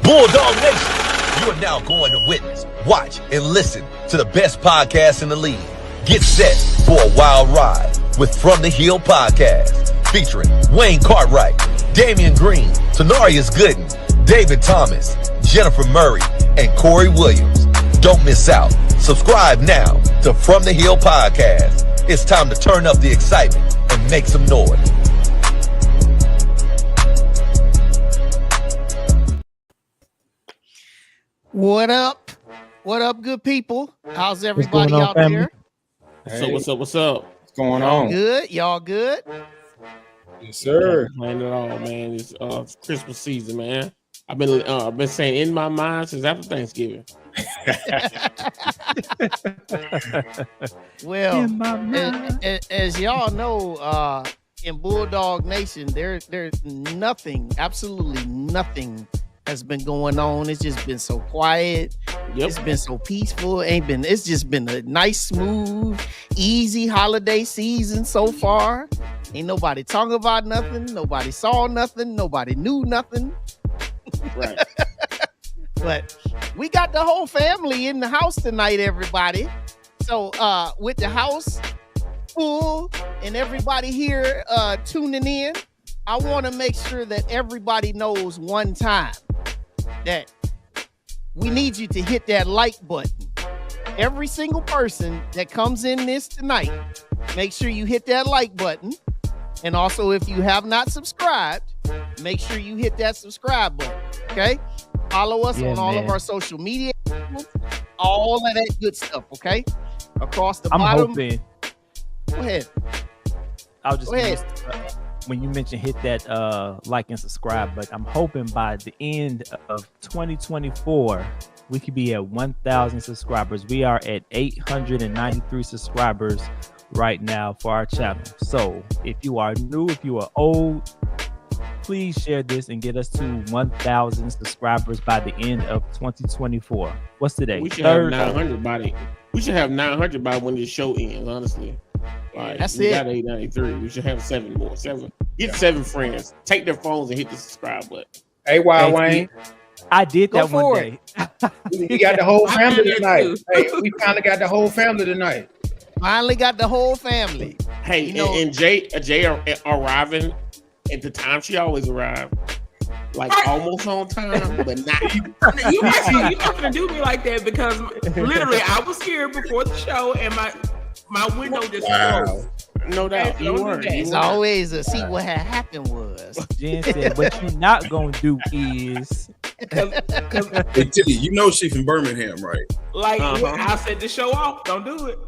Bulldog Nation, you are now going to witness, watch, and listen to the best podcast in the league. Get set for a wild ride with From the Hill Podcast, featuring Wayne Cartwright, Damian Green, Tanarius Gooden, David Thomas, Jennifer Murray, and Corey Williams. Don't miss out. Subscribe now to From the Hill Podcast. It's time to turn up the excitement and make some noise. What up? What up, good people? How's everybody out there? Hey. What's up? What's going on? Good. Y'all good? Yes, sir. Playing it all, man. It's Christmas season, man. I've been saying in my mind since after Thanksgiving. Well, as y'all know, in Bulldog Nation, there's nothing, absolutely nothing has been going on. It's just been so quiet. Yep. It's been so peaceful. It's just been a nice, smooth, easy holiday season so far. Ain't nobody talking about nothing. Nobody saw nothing. Nobody knew nothing. Right. But we got the whole family in the house tonight, everybody. So with the house full and everybody here tuning in, I want to make sure that everybody knows one time that we need you to hit that like button. Every single person that comes in this tonight, make sure you hit that like button. And also, if you have not subscribed, make sure you hit that subscribe button, okay? Follow us on all of our social media, all of that good stuff, okay? Across the bottom. I'm hoping. Go ahead. I'll just when you mentioned hit that like and subscribe, but I'm hoping by the end of 2024 we could be at 1,000 subscribers. We are at 893 subscribers right now for our channel. So if you are new, if you are old, please share this and get us to 1,000 subscribers by the end of 2024. What's today? We should have 900 by We should have 900 by when this show ends. Honestly, like, that's we it. Got 893. We should have 7 more. Get 7 friends. Take their phones and hit the subscribe button. Hey, Wayne. I did that one day. We got the whole family tonight. Hey, we finally got the whole family tonight. Finally got the whole family. Hey, you know, and Jay arriving at the time she always arrived, like almost on time, but not. You're not gonna do me like that because literally I was here before the show and my window just closed. No doubt, you weren't. It's always a see what had happened was. Jen said, "What you're not gonna do is." Hey, Tilly, you know she from Birmingham, right? Like I said, the show off. Don't do it.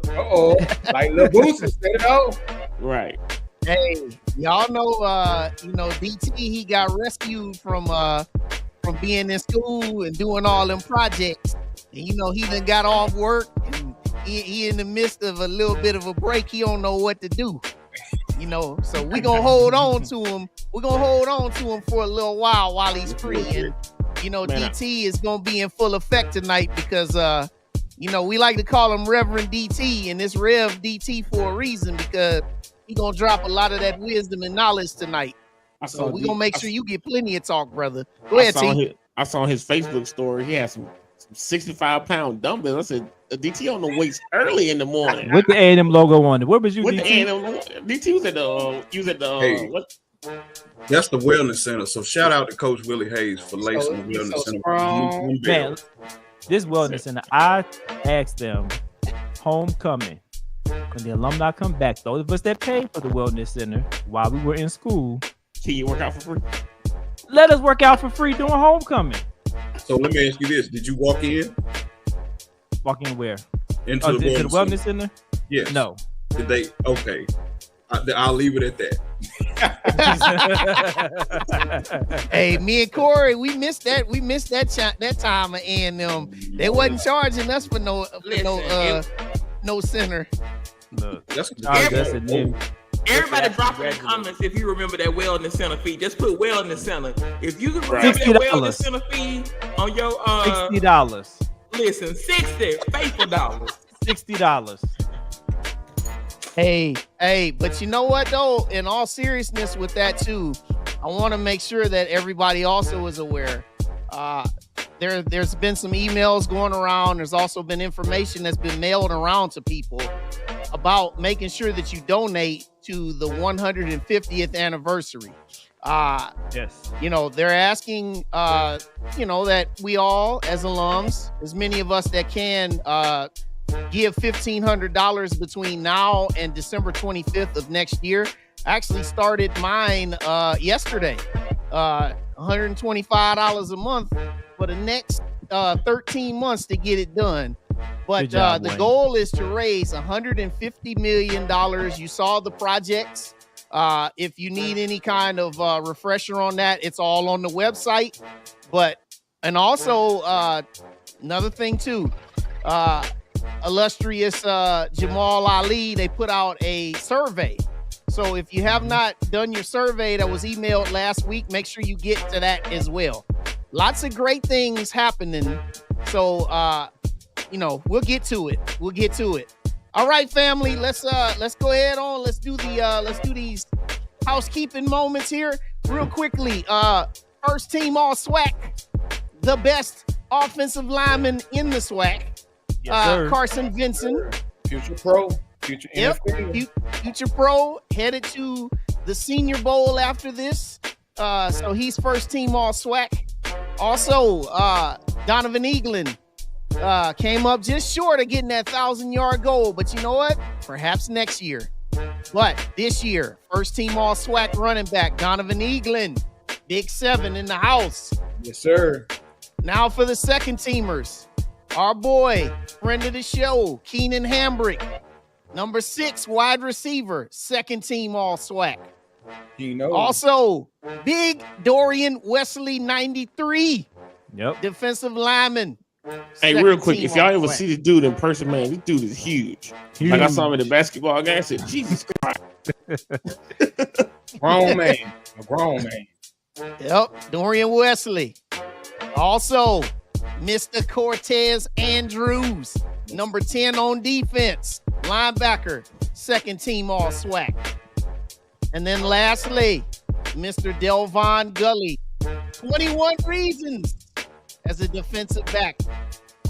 Like Lil Boosie said it off. Right. Hey, y'all know, DT, he got rescued from being in school and doing all them projects. And, he done got off work and he in the midst of a little bit of a break. He don't know what to do, so we gonna hold on to him. We're gonna hold on to him for a little while he's free. And, DT is gonna be in full effect tonight because, we like to call him Reverend DT, and it's Rev DT for a reason because he gonna drop a lot of that wisdom and knowledge tonight. So we gonna make sure you get plenty of talk, brother. Go ahead, T. I saw his Facebook story. He had some 65-pound dumbbells. I said, DT on the weights early in the morning with the A&M logo on it. Where was you? With DT? the A&M, DT was at the Hey, what? That's the wellness center. So shout out to Coach Willie Hayes for lacing the wellness center. Man, this wellness center, I asked them, homecoming. When the alumni come back, those of us that paid for the wellness center while we were in school, can you work out for free? Let us work out for free during homecoming. So let me ask you this: did you walk in? Walk in where? Into the wellness center? Yes. No. Did they? Okay. I'll leave it at that. Hey, me and Corey, we missed that. We missed that time of A&M. They wasn't charging us for no center. Look, that's everybody drop in the comments if you remember that wellness center fee. Just put wellness center. If you can remember that wellness center fee on your $60. Listen, 60 faithful dollars. $60. Hey, but you know what though? In all seriousness with that too, I want to make sure that everybody also is aware. there's been some emails going around. There's also been information that's been mailed around to people about making sure that you donate to the 150th anniversary. Yes. They're asking, that we all, as alums, as many of us that can, give $1,500 between now and December 25th of next year. I actually started mine yesterday. $125 a month for the next 13 months to get it done. But the goal is to raise $150 million. You saw the projects. If you need any kind of refresher on that, it's all on the website. And also another thing too, illustrious Jamal Ali, they put out a survey. So if you have not done your survey that was emailed last week, make sure you get to that as well. Lots of great things happening. So we'll get to it. All right, family, let's go ahead on. Let's do these housekeeping moments here real quickly. First team all SWAC, the best offensive lineman in the SWAC. Yes, Carson Vinson, future pro, future NFL. Future pro, headed to the Senior Bowl after this. So he's first team all SWAC. Also, Donovan Eaglin came up just short of getting that 1,000-yard goal, but you know what? Perhaps next year. But this year, first team all SWAC running back Donovan Eaglin, Big 7 in the house. Yes, sir. Now for the second teamers, our boy, friend of the show, Keenan Hambrick, number 6 wide receiver, second team all SWAC. Also, Big Dorian Wesley, 93. Yep. Defensive lineman. Hey, real quick, if y'all ever see this dude in person, man, this dude is huge. Like I saw him in the basketball game, I said, Jesus Christ. Grown man. A grown man. Yep, Dorian Wesley. Also, Mr. Cortez Andrews, number 10 on defense, linebacker, second team all SWAC. And then lastly, Mr. Delvon Gully, 21 reasons as a defensive back,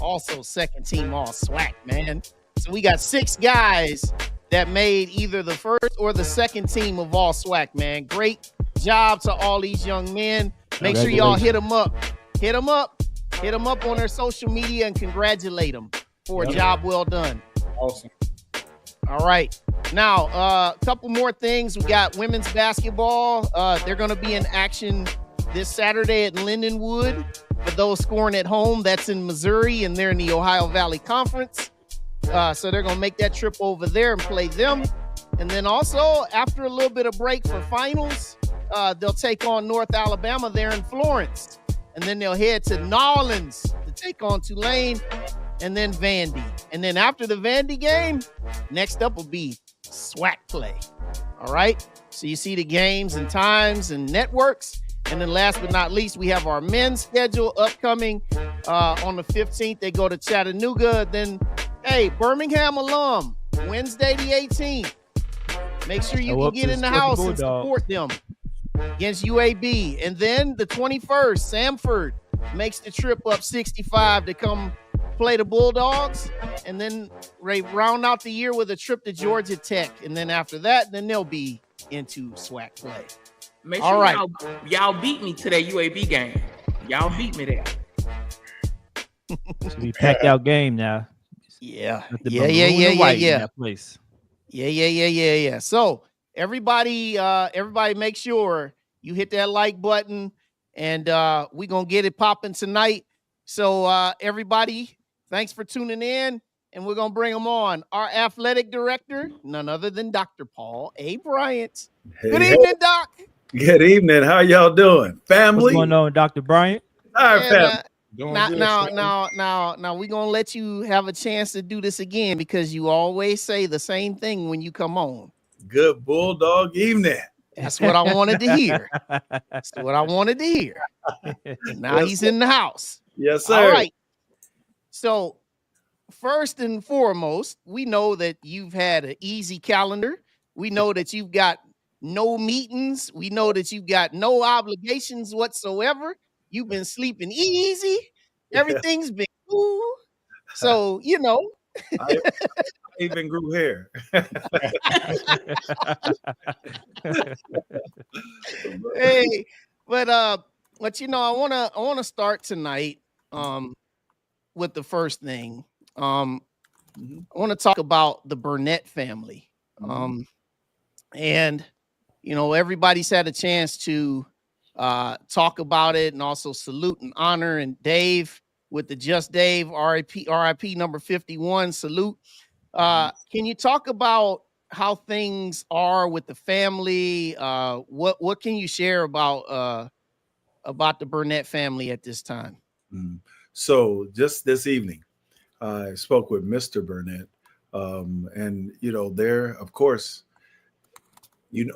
also second team all SWAC, man. So we got 6 guys that made either the first or the second team of all SWAC, man. Great job to all these young men. Make sure y'all hit them up. Hit them up on their social media and congratulate them for a job well done. Awesome. All right. Now, a couple more things. We got women's basketball. They're going to be in action this Saturday at Lindenwood. For those scoring at home, that's in Missouri, and they're in the Ohio Valley Conference. So they're going to make that trip over there and play them. And then also, after a little bit of break for finals, they'll take on North Alabama there in Florence. And then they'll head to Nolens to take on Tulane, and then Vandy. And then after the Vandy game, next up will be SWAC play. All right? So you see the games and times and networks. And then last but not least, we have our men's schedule upcoming on the 15th. They go to Chattanooga. Then, hey, Birmingham alum, Wednesday the 18th. Make sure you can get in the house and support them against UAB. And then the 21st, Samford makes the trip up 65 to come play the Bulldogs. And then round out the year with a trip to Georgia Tech. And then after that, then they'll be into SWAC play. Make sure y'all beat me to that UAB game. Y'all beat me there. We packed out game now. Yeah. That place. Yeah. So everybody make sure you hit that like button, and we're gonna get it popping tonight. So everybody, thanks for tuning in, and we're gonna bring them on. Our athletic director, none other than Dr. Paul A. Bryant. Good evening, Doc. Good evening. How y'all doing, family? What's going on, Dr. Bryant? All right, family. Now we're gonna let you have a chance to do this again, because you always say the same thing when you come on. Good Bulldog evening. That's what I wanted to hear. That's what I wanted to hear. Now he's in the house. Yes, sir. All right. So first and foremost, we know that you've had an easy calendar. We know that you've got no meetings. We know that you've got no obligations whatsoever. You've been sleeping easy. Everything's been cool. So, you know. I even grew hair. Hey, but you know, I wanna start tonight with the first thing. I want to talk about the Burnett family. And you know, everybody's had a chance to talk about it and also salute and honor and Dave with the Just Dave RIP number 51 salute. Can you talk about how things are with the family? What can you share about the Burnett family at this time? So just this evening, I spoke with Mr. Burnett, and you know, there, of course, you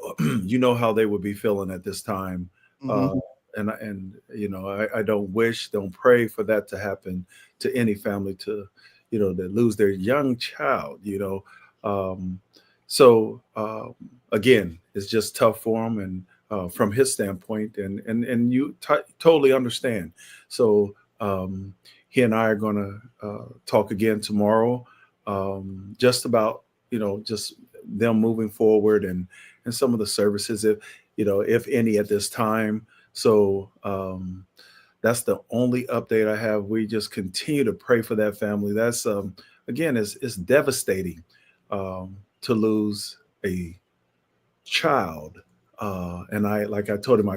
know how they would be feeling at this time, and you know, I don't pray for that to happen to any family to, you know, that lose their young child, you know. So again, it's just tough for him, and from his standpoint, and you totally understand. So he and I are going to talk again tomorrow, just about, you know, just them moving forward and some of the services, if you know, if any, at this time. So that's the only update I have. We just continue to pray for that family. That's again, it's devastating to lose a child, and like I told him,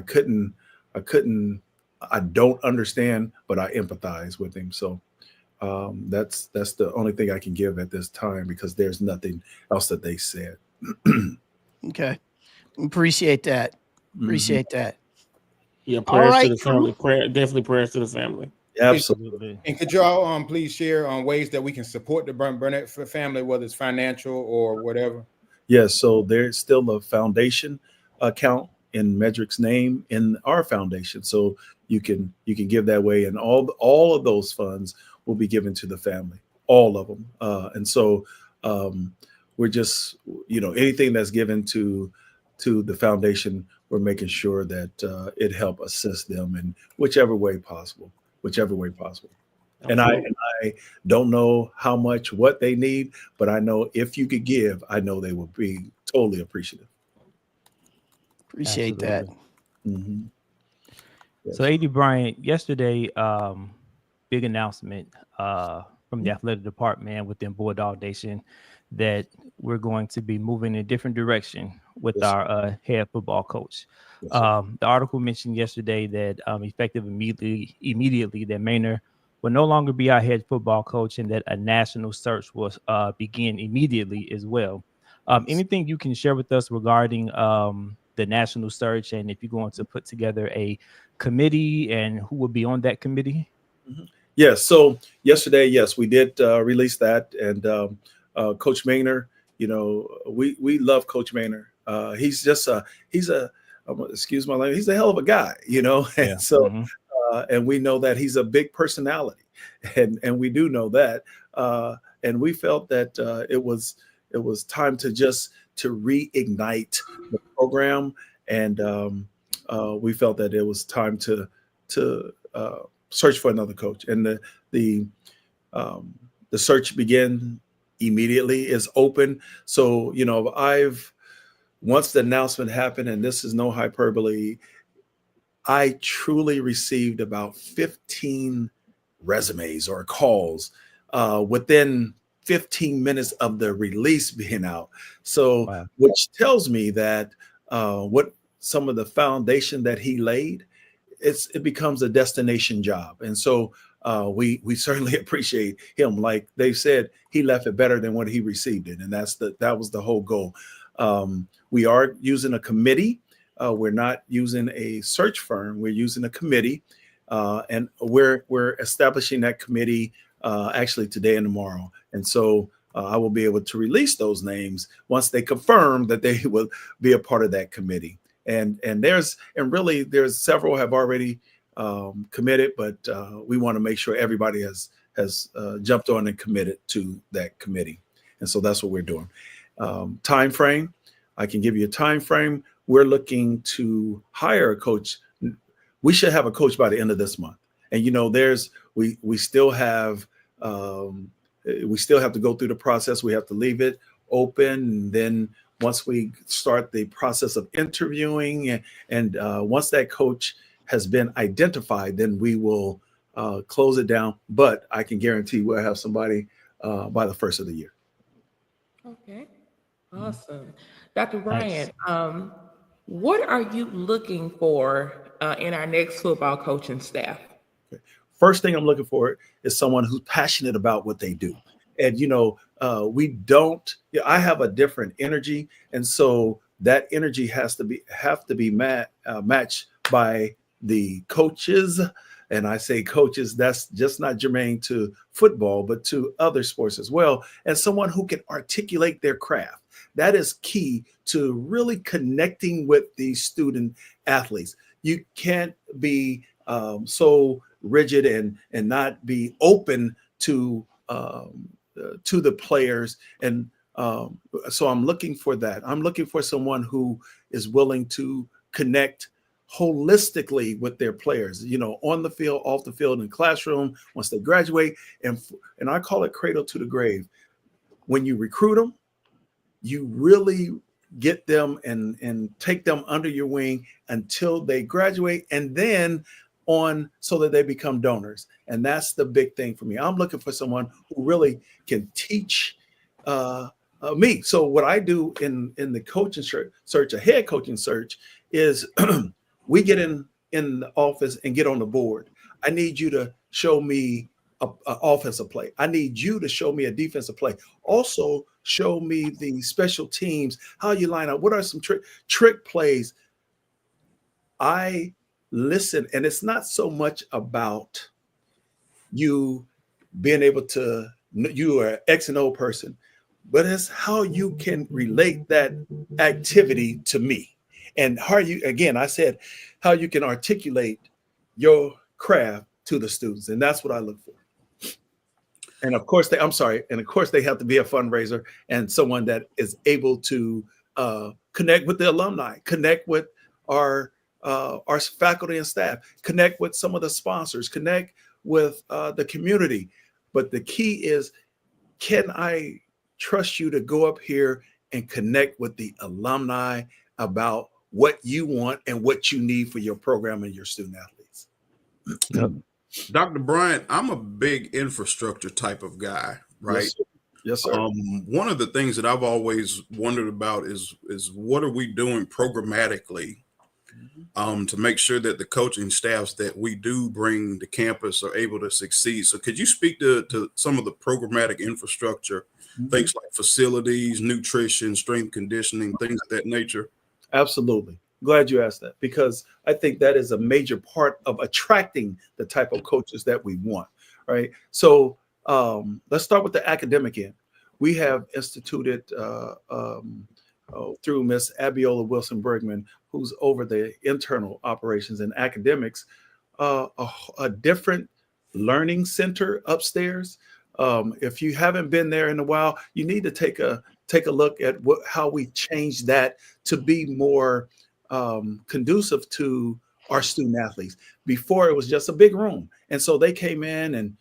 I don't understand, but I empathize with him. So that's the only thing I can give at this time, because there's nothing else that they said. Okay, appreciate that. Appreciate that. Yeah, prayers to the family. Definitely prayers to the family. Absolutely. And could y'all please share on ways that we can support the Burnett family, whether it's financial or whatever? Yes, so there's still a foundation account in Medrick's name in our foundation, so you can give that way, and all of those funds will be given to the family, all of them. And so we're just, you know, anything that's given to the foundation, we're making sure that it help assist them in whichever way possible. And I don't know how much, what they need, but I know if you could give, I know they will be totally appreciative. Appreciate that. So AD Bryant, yesterday, big announcement from the athletic department within Bulldog Nation that we're going to be moving in a different direction with our head football coach. The article mentioned yesterday that effective immediately that Maynard will no longer be our head football coach, and that a national search will begin immediately as well. Anything you can share with us regarding the national search, and if you're going to put together a committee and who will be on that committee? Yes. So yesterday, yes, we did release that, and Coach Maynard, you know, we love Coach Maynard. He's just excuse my language, he's a hell of a guy, you know. And so and we know that he's a big personality, and we do know that, and we felt that it was time to reignite the program, and we felt that it was time to search for another coach, and the search began immediately, is open. So, you know, once the announcement happened, and this is no hyperbole, I truly received about 15 resumes or calls within 15 minutes of the release being out. So, which tells me that what some of the foundation that he laid, it becomes a destination job. And so we certainly appreciate him. Like they said, he left it better than what he received it. And that was the whole goal. We are using a committee. We're not using a search firm. We're using a committee, and we're establishing that committee actually today and tomorrow. And so I will be able to release those names once they confirm that they will be a part of that committee. And there's several have already committed, but we want to make sure everybody has jumped on and committed to that committee. And so that's what we're doing. Time frame, I can give you a time frame. We're looking to hire a coach. We should have a coach by the end of this month. And we still have to go through the process. We have to leave it open, and then once we start the process of interviewing, and once that coach has been identified, then we will close it down. But I can guarantee we'll have somebody by the first of the year. Okay, awesome. Dr. Bryant, what are you looking for in our next football coaching staff? Okay. First thing I'm looking for is someone who's passionate about what they do. And, I have a different energy. And so that energy have to be matched by the coaches. And I say coaches, that's just not germane to football, but to other sports as well. And someone who can articulate their craft. That is key to really connecting with these student athletes. You can't be so rigid and not be open to the players. And so I'm looking for that. I'm looking for someone who is willing to connect holistically with their players, on the field, off the field, in the classroom, once they graduate. And I call it cradle to the grave. When you recruit them, you really get them and take them under your wing until they graduate, and then on so that they become donors. And that's the big thing for me. I'm looking for someone who really can teach me. So what I do in the coaching search, a head coaching search, is we get in the office and get on the board. I need you to show me an offensive play. I need you to show me a defensive play. Also, show me the special teams, how you line up. What are some trick plays? I listen, and it's not so much about you being able to, you are an X and O person, but it's how you can relate that activity to me. And how you, again, I said, how you can articulate your craft to the students. And that's what I look for. And of course, they have to be a fundraiser and someone that is able to connect with the alumni, connect with our faculty and staff, connect with some of the sponsors, connect with the community. But the key is, can I trust you to go up here and connect with the alumni about what you want and what you need for your program and your student athletes? Yep. Dr. Bryant, I'm a big infrastructure type of guy, right? Yes, sir. One of the things that I've always wondered about is what are we doing programmatically to make sure that the coaching staffs that we do bring to campus are able to succeed. So could you speak to some of the programmatic infrastructure, things like facilities, nutrition, strength conditioning, things of that nature? Absolutely. Glad you asked that, because I think that is a major part of attracting the type of coaches that we want, right? So let's start with the academic end. We have instituted through Miss Abiola Wilson-Bergman, who's over the internal operations and academics, a different learning center upstairs. If you haven't been there in a while, you need to take a look at how we changed that to be more conducive to our student athletes. Before, it was just a big room. And so they came in and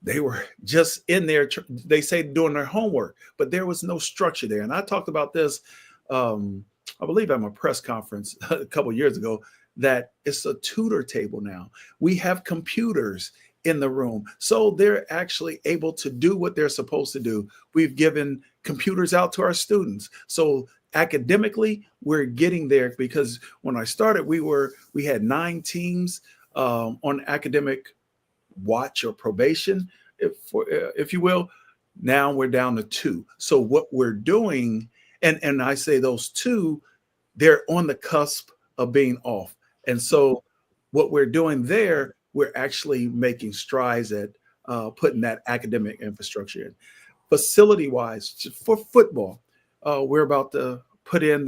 they were just in there, they say, doing their homework, but there was no structure there. And I talked about this, I believe at my press conference a couple of years ago, that it's a tutor table now. We have computers in the room, so they're actually able to do what they're supposed to do. We've given computers out to our students. So academically, we're getting there, because when I started, we had 9 teams on academic watch or probation, if you will. Now we're down to 2. So what we're doing, and I say those 2, they're on the cusp of being off. And so what we're doing there, we're actually making strides at putting that academic infrastructure in. Facility-wise, for football, we're about to put in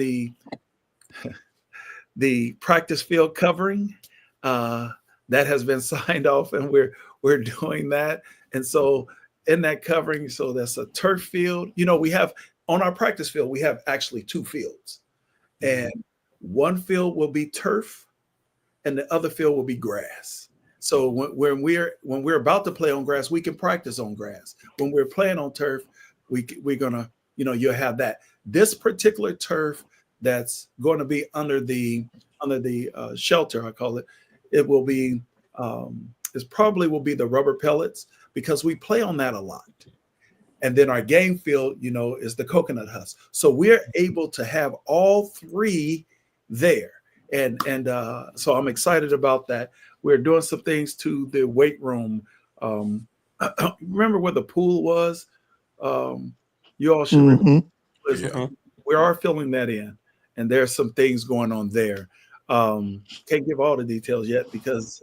the practice field covering that has been signed off, and we're doing that. And so in that covering, so that's a turf field. We have on our practice field, we have actually 2 fields, and one field will be turf and the other field will be grass. So when we're about to play on grass, we can practice on grass. When we're playing on turf, we're gonna, you'll have that. This particular turf that's going to be under the shelter, I call it. It will be it probably will be the rubber pellets, because we play on that a lot. And then our game field, is the coconut husk. So we're able to have all three there. And so I'm excited about that. We're doing some things to the weight room. Remember where the pool was? You all should remember. We are filling that in. And there's some things going on there. Can't give all the details yet, because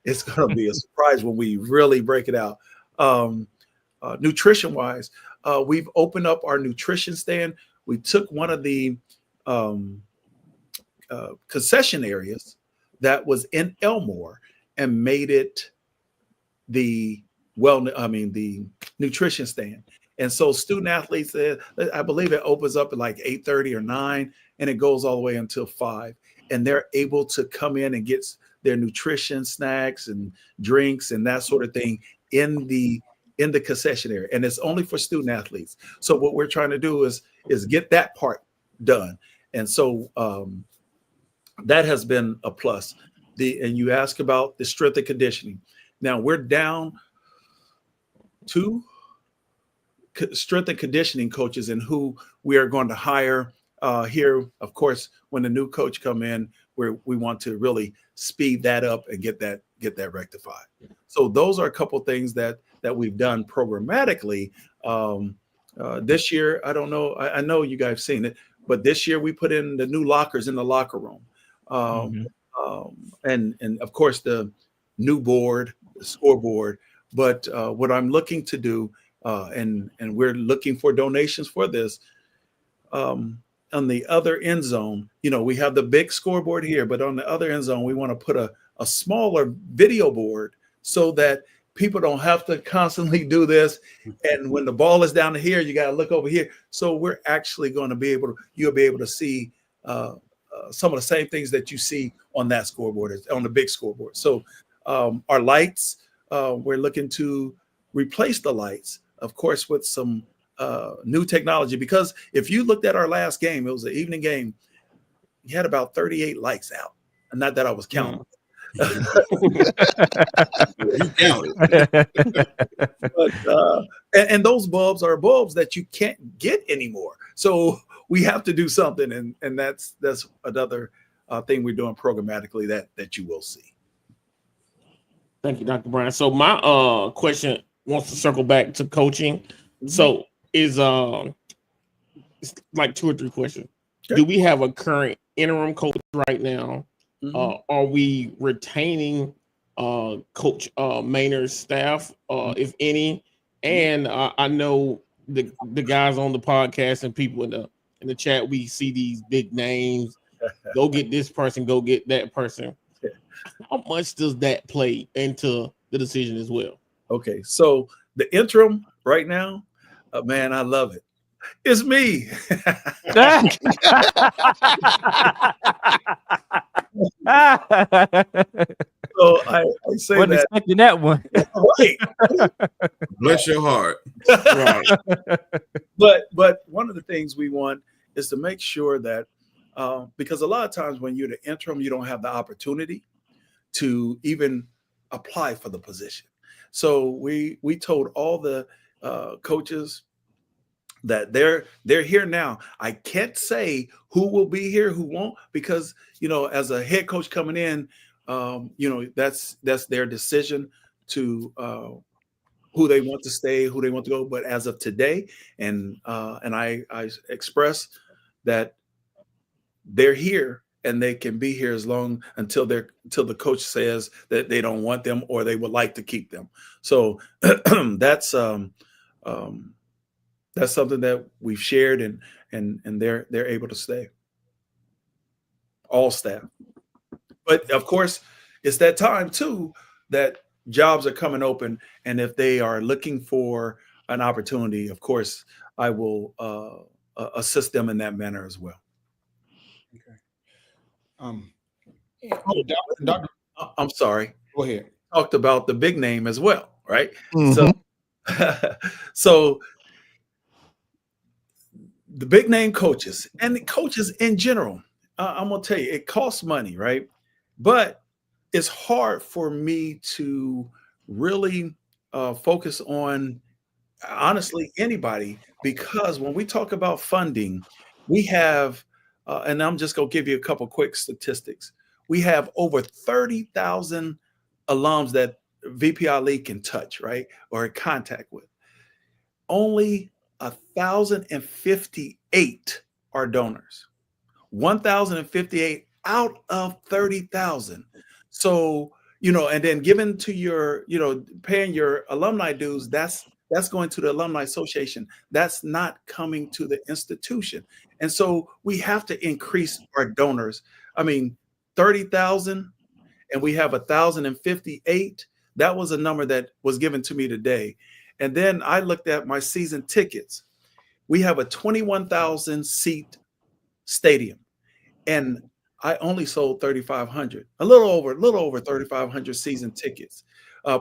it's going to be a surprise when we really break it out. Nutrition wise, we've opened up our nutrition stand. We took one of the concession areas that was in Elmore and made it the nutrition stand. And so student athletes, I believe it opens up at like 8:30 or 9, and it goes all the way until 5. And they're able to come in and get their nutrition snacks and drinks and that sort of thing in the concession area. And it's only for student athletes. So what we're trying to do is get that part done. And so that has been a plus. And you ask about the strength and conditioning. Now we're down 2 strength and conditioning coaches, and who we are going to hire here. Of course, when the new coach come in, we want to really speed that up and get that rectified. So those are a couple of things that we've done programmatically. This year, I don't know. I know you guys have seen it, but this year we put in the new lockers in the locker room, and of course the new board, the scoreboard. But what I'm looking to do, and we're looking for donations for this. On the other end zone, we have the big scoreboard here, but on the other end zone, we want to put a smaller video board so that people don't have to constantly do this. And when the ball is down here, you got to look over here. So we're actually going to you'll be able to see some of the same things that you see on that scoreboard, on the big scoreboard. So our lights, we're looking to replace the lights, of course, with some new technology, because if you looked at our last game, it was an evening game. You had about 38 lights out, and not that I was counting. You counted. But, and those bulbs are bulbs that you can't get anymore. So we have to do something, and that's another thing we're doing programmatically that you will see. Thank you, Dr. Bryant. So my question wants to circle back to coaching. So is it's like 2 or 3 questions. Sure. Do we have a current interim coach right now? Are we retaining Coach Maynard's staff, if any? And I know the guys on the podcast and people in the chat, we see these big names. Go get this person, go get that person. How much does that play into the decision as well? Okay, so the interim right now, man, I love it. It's me. So I say wasn't expecting that one. Right. Bless your heart. Right. But one of the things we want is to make sure that because a lot of times when you're the interim, you don't have the opportunity to even apply for the position. So we told all the coaches that they're here now. I can't say who will be here, who won't, because as a head coach coming in, that's their decision to who they want to stay, who they want to go. But as of today, and I express that they're here and they can be here as long until the coach says that they don't want them or they would like to keep them. So that's something that we've shared, and they're able to stay. All staff. But of course, it's that time too that jobs are coming open, and if they are looking for an opportunity, of course, I will assist them in that manner as well. Okay. Doctor, I'm sorry. go ahead. talked about the big name as well, right? Mhm. So the big name coaches and the coaches in general, I'm gonna tell you, it costs money, right? But it's hard for me to really focus on, honestly, anybody, because when we talk about funding, we have, and I'm just gonna give you a couple quick statistics. We have over 30,000 alums that VPI League can touch, right, or in contact with. Only 1,058 are donors. 1,058 out of 30,000. So, and then given to your, paying your alumni dues, that's going to the Alumni Association. That's not coming to the institution. And so we have to increase our donors. I mean, 30,000 and we have 1,058. That was a number that was given to me today. And then I looked at my season tickets. We have a 21,000 seat stadium, and I only sold 3,500, a little over 3,500 season tickets.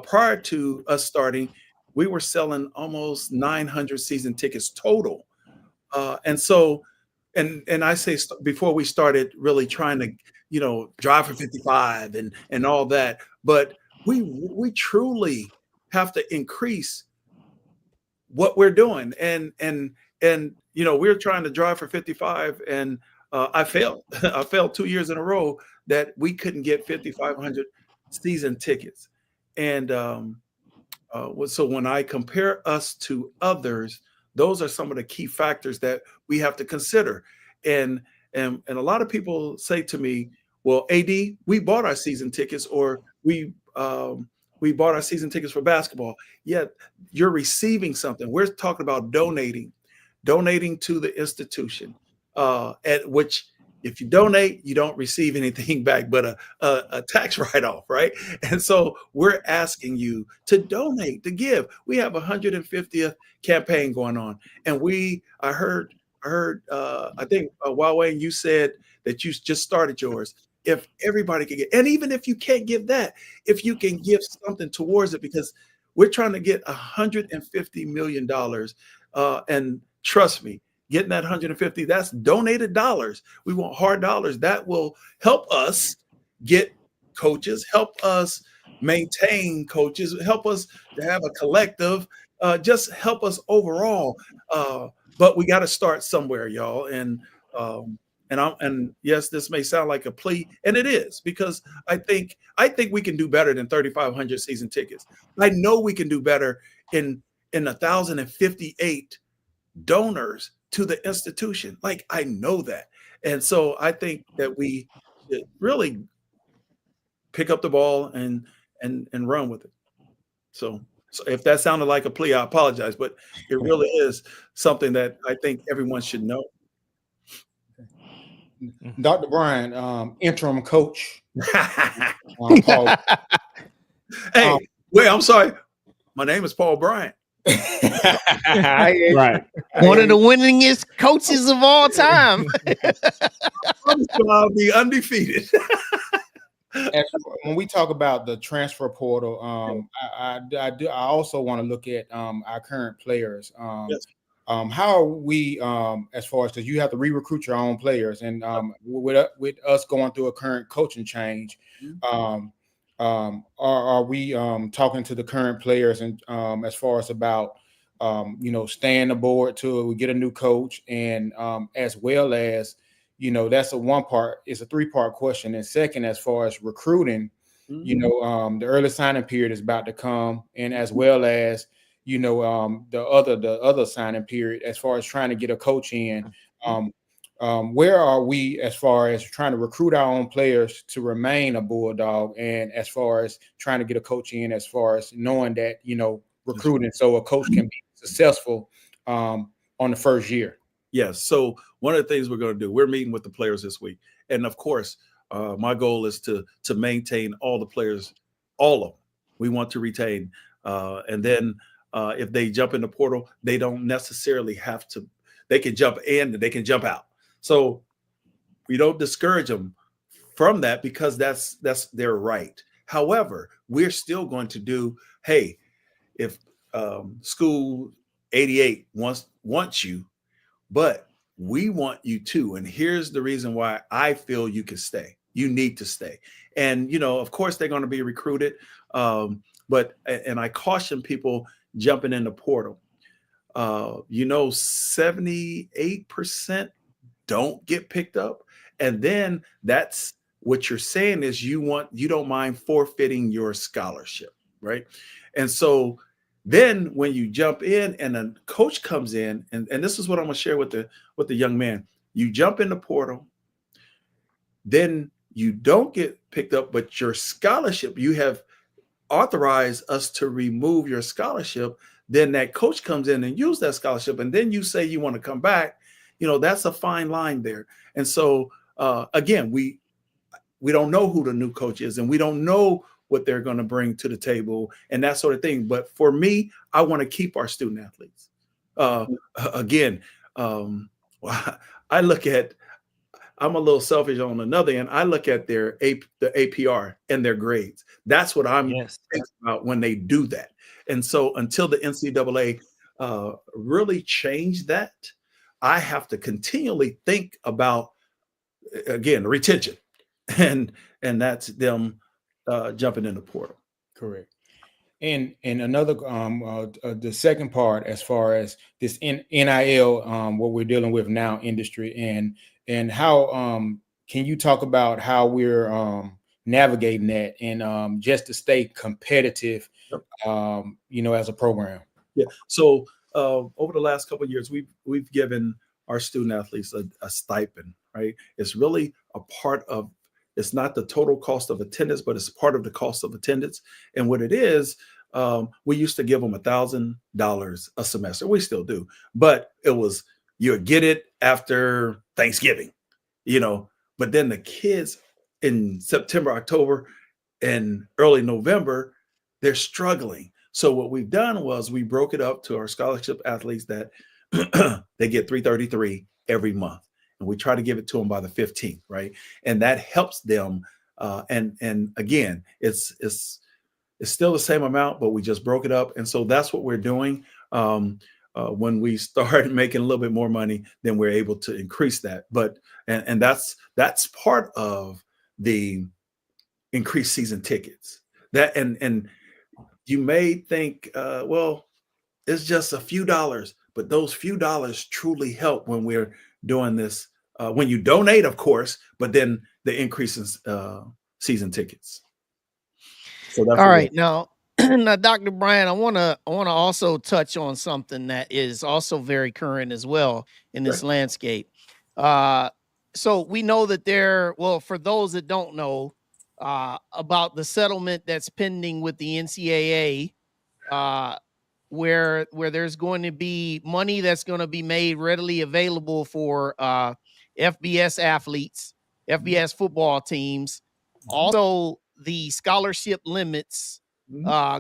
Prior to us starting, we were selling almost 900 season tickets total. And so, and I say before we started really trying to, drive for 55 and all that, but we truly have to increase what we're doing. And we're trying to drive for 55, and I failed. I failed 2 years in a row that we couldn't get 5,500 season tickets. And so when I compare us to others, those are some of the key factors that we have to consider. And a lot of people say to me, "Well, AD, we bought our season tickets, or we bought our season tickets for basketball." Yet you're receiving something. We're talking about donating to the institution, at which, if you donate, you don't receive anything back but a tax write-off, right? And so we're asking you to donate, to give. We have a 150th campaign going on, and I heard, I think, Huawei, you said that you just started yours. If everybody could get, and even if you can't give that, if you can give something towards it, because we're trying to get $150 million, and trust me, getting that 150, that's donated dollars. We want hard dollars that will help us get coaches, help us maintain coaches, help us to have a collective, just help us overall. But we got to start somewhere, y'all. And yes, this may sound like a plea, and it is, because I think we can do better than 3,500 season tickets. I know we can do better in 1,058 donors to the institution. Like, I know that. And so I think that we should really pick up the ball and run with it. So if that sounded like a plea, I apologize, but it really is something that I think everyone should know. Dr. Bryant, interim coach. Paul. Hey, wait, I'm sorry. My name is Paul Bryant. Right. One of the winningest coaches of all time. I'll be undefeated. When we talk about the transfer portal, I also want to look at our current players. Yes. How are we, as far as, because you have to re-recruit your own players, and with us going through a current coaching change, are we talking to the current players, and as far as about staying aboard till we get a new coach, and as well as that's a one part. It's a 3-part question. And second, as far as recruiting, the early signing period is about to come, and as well as the other signing period, as far as trying to get a coach in. Where are we as far as trying to recruit our own players to remain a Bulldog, and as far as trying to get a coach in, as far as knowing that recruiting so a coach can be successful on the first year? Yes. So one of the things we're going to do, we're meeting with the players this week, and of course, my goal is to maintain all the players, all of them. We want to retain, and then if they jump in the portal, they don't necessarily have to. They can jump in, and they can jump out. So we don't discourage them from that, because that's their right. However, we're still going to do, hey, if school 88 wants you, but we want you too. And here's the reason why I feel you can stay. You need to stay. And, you know, of course, they're going to be recruited. But I caution people jumping in the portal. 78% don't get picked up. And then that's what you're saying is you don't mind forfeiting your scholarship, right? And so then when you jump in and a coach comes in, and this is what I'm going to share with the young man, you jump in the portal, then you don't get picked up, but your scholarship, you have authorized us to remove your scholarship. Then that coach comes in and use that scholarship, and then you say you want to come back. You know, that's a fine line there. And so again, we don't know who the new coach is, and we don't know what they're going to bring to the table and that sort of thing. But for me, I want to keep our student athletes. Again, I look at, I'm a little selfish on another end. I look at the APR and their grades. That's what I'm thinking about when they do that. And so until the NCAA really change that, I have to continually think about, again, retention, and that's them jumping in the portal. Correct. And another the second part, as far as this NIL, what we're dealing with now, industry, and how can you talk about how we're navigating that and just to stay competitive, as a program? Yeah. So over the last couple of years, we've given our student athletes a stipend, right? It's really a part of, it's not the total cost of attendance, but it's part of the cost of attendance. And what it is, we used to give them $1,000 a semester. We still do, but it was, you get it after Thanksgiving, but then the kids in September, October, and early November, they're struggling. So what we've done was we broke it up to our scholarship athletes that they get $333 every month. And we try to give it to them by the 15th, right? And that helps them. And again, it's still the same amount, but we just broke it up. And so that's what we're doing. When we start making a little bit more money, then we're able to increase that. But and that's part of the increased season tickets. That and you may think, well, it's just a few dollars, but those few dollars truly help when we're doing this. When you donate, of course, but then the increase in season tickets. So that's all right. Now, Dr. Bryant, I want to also touch on something that is also very current as well in this landscape. So we know that for those that don't know about the settlement that's pending with the NCAA, where there's going to be money that's going to be made readily available for FBS athletes, FBS football teams. Also, the scholarship limits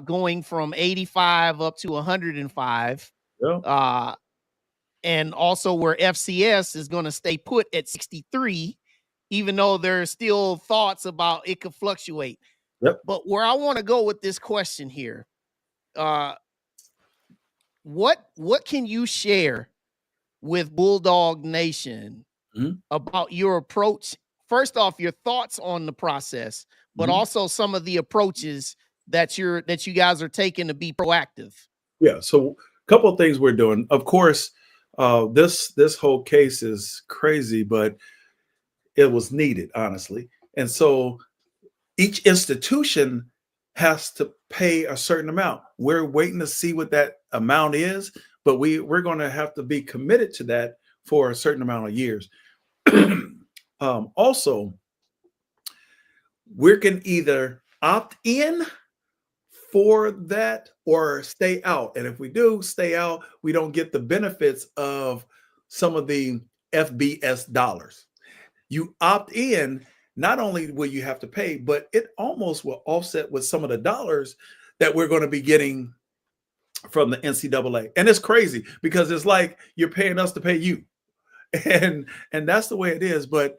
going from 85 up to 105. And also where FCS is going to stay put at 63, even though there's still thoughts about it could fluctuate. But where I want to go with this question here, what can you share with Bulldog Nation about your approach? First off, your thoughts on the process, but also some of the approaches that you guys are taking to be proactive. Yeah. So a couple of things we're doing. Of course, this whole case is crazy, but it was needed, honestly. And so each institution has to pay a certain amount. We're waiting to see what that amount is, but we're going to have to be committed to that for a certain amount of years. Also, we can either opt in for that or stay out. And if we do stay out, we don't get the benefits of some of the FBS dollars. You opt in, not only will you have to pay, but it almost will offset with some of the dollars that we're going to be getting from the NCAA. And it's crazy because it's like you're paying us to pay you. And that's the way it is. But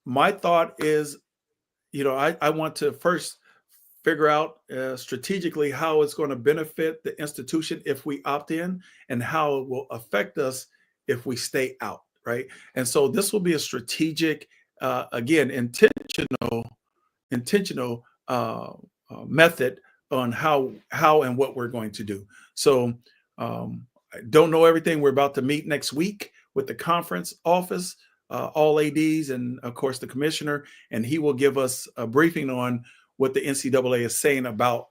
my thought is I want to first figure out strategically how it's going to benefit the institution if we opt in, and how it will affect us if we stay out, right? And so this will be a strategic, again, intentional method on how and what we're going to do. So I don't know everything. We're about to meet next week with the conference office, all ADs, and of course the commissioner, and he will give us a briefing on what the NCAA is saying about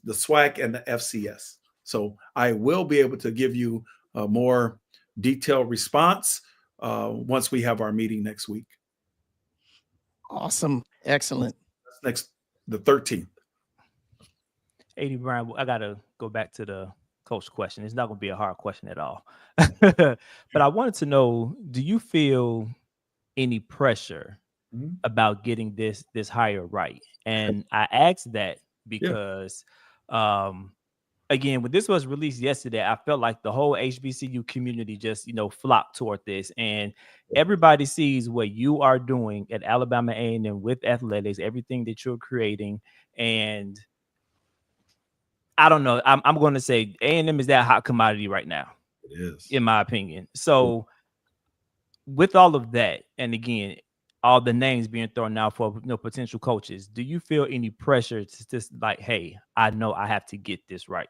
the SWAC and the FCS. So I will be able to give you a more detailed response once we have our meeting next week. Awesome. Excellent. That's the 13th. AD Bryant, I got to go back to the coach question. It's not going to be a hard question at all. But I wanted to know, do you feel any pressure about getting this hire right? And I asked that because again, when this was released yesterday, I felt like the whole HBCU community just flocked toward this, and everybody sees what you are doing at Alabama A&M with athletics, everything that you're creating. And I don't know, I'm going to say A&M is that hot commodity right now. It is, in my opinion. So with all of that, and again, all the names being thrown out for potential coaches, do you feel any pressure to just like, hey, I know I have to get this right?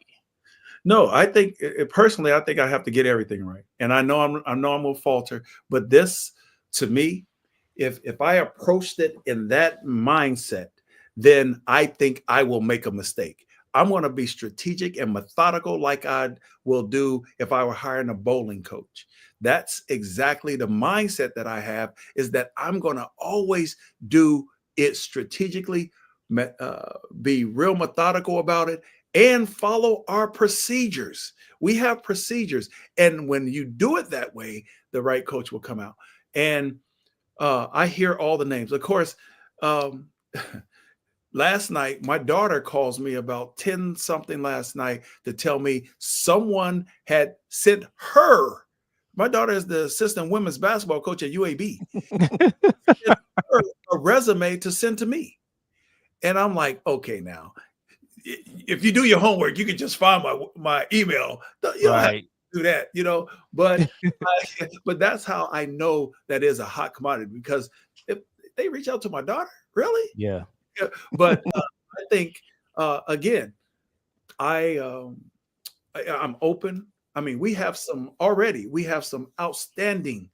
No, I think personally, I think I have to get everything right, and I know I'm gonna falter. But this, to me, if I approached it in that mindset, then I think I will make a mistake. I'm going to be strategic and methodical, like I will do if I were hiring a bowling coach. That's exactly the mindset that I have, is that I'm going to always do it strategically, be real methodical about it, and follow our procedures. We have procedures. And when you do it that way, the right coach will come out. And I hear all the names. Of course, last night, my daughter calls me about 10 something last night to tell me someone had sent her. My daughter is the assistant women's basketball coach at UAB. Her a resume to send to me. And I'm like, okay, now, if you do your homework, you can just find my email. You don't have to do that, but but that's how I know that is a hot commodity, because if they reach out to my daughter, really? Yeah. But I think again, I'm open. I mean, we have some outstanding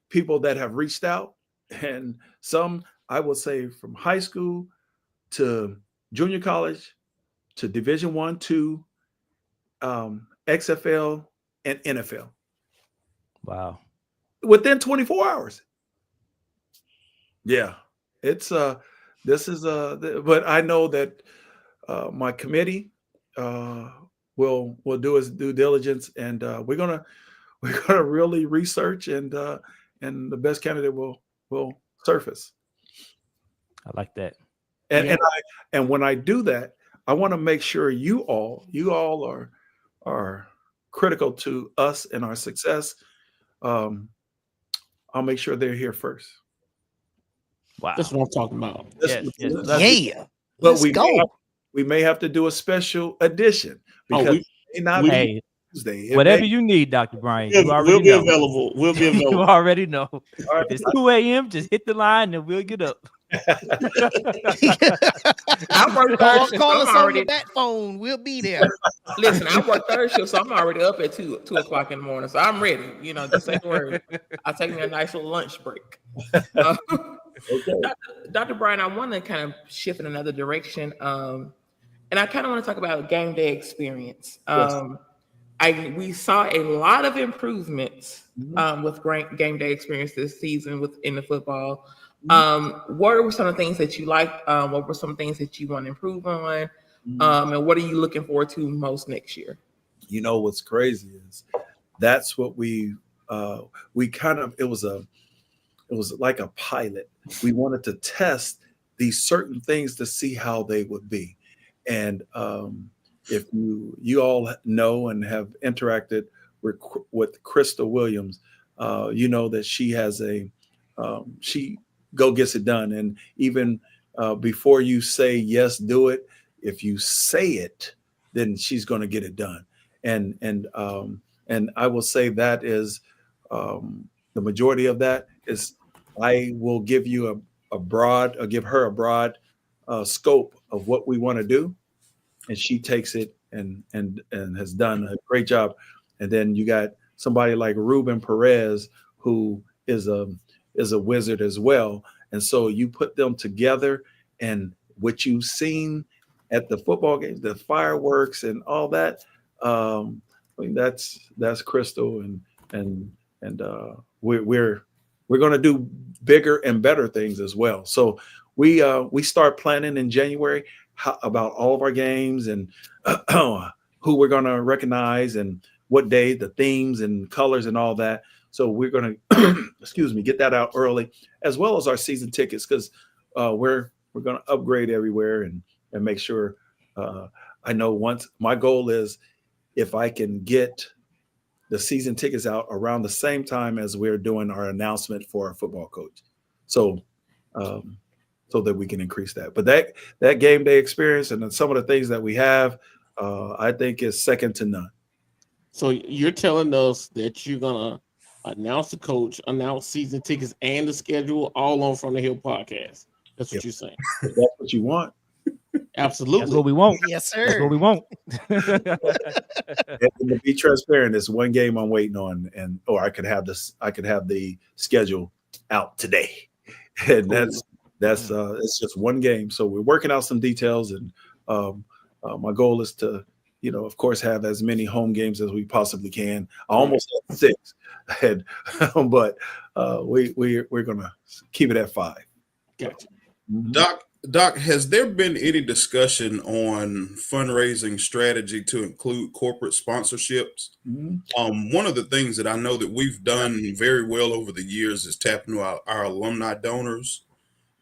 people that have reached out, and some, I would say, from high school to junior college to Division I, II, XFL, and NFL. Wow. Within 24 hours. Yeah. It's this is but I know that my committee will do its due diligence, and we're gonna really research, and the best candidate will surface. I like that. And when I do that, I want to make sure you all are critical to us and our success. I'll make sure they're here first. Wow, that's what I'm talking about. But we may have to do a special edition, because Tuesday. Whatever you need, Dr. Bryant. We'll be available. We'll be available. You already know. Right. If it's 2 a.m., just hit the line and we'll get up. I work third shift. Call us on that phone. We'll be there. Listen, I work third shift, so I'm already up at 2 o'clock in the morning. So I'm ready. Just say the word. I'll take me a nice little lunch break. Okay. Dr. Bryant, I want to kind of shift in another direction. And I kind of want to talk about game day experience. We saw a lot of improvements with game day experience this season in the football. What were some of the things that you liked? What were some things that you want to improve on? And what are you looking forward to most next year? What's crazy is that's what we kind of, it was like a pilot. We wanted to test these certain things to see how they would be. And if you all know and have interacted with Krista Williams, that she has she go gets it done. And even before you say yes, do it. If you say it, then she's going to get it done. And I will say that is the majority of that is I will give you give her a broad scope of what we want to do, and she takes it and has done a great job. And then you got somebody like Ruben Perez, who is a wizard as well. And so you put them together, and what you've seen at the football games, the fireworks and all that, I mean, that's Crystal, and we're going to do bigger and better things as well. So we start planning in January about all of our games and who we're going to recognize and what day, the themes and colors and all that. So we're going to get that out early, as well as our season tickets, because we're going to upgrade everywhere and make sure. I know once my goal is, if I can get the season tickets out around the same time as we're doing our announcement for our football coach, so that we can increase that. But that game day experience and some of the things that we have, I think is second to none. So you're telling us that you're gonna announce the coach, announce season tickets, and the schedule all on From the Hill podcast. That's what you're saying. If that's what you want. Absolutely. That's what we want. Yes, sir. That's what we want. And to be transparent, it's one game I'm waiting on, or I could have the schedule out today. And that's it's just one game. So we're working out some details, and my goal is to, of course, have as many home games as we possibly can. I almost had 6, but we're gonna keep it at 5. Gotcha. Doc, has there been any discussion on fundraising strategy to include corporate sponsorships? Mm-hmm. One of the things that I know that we've done very well over the years is tapping into our alumni donors.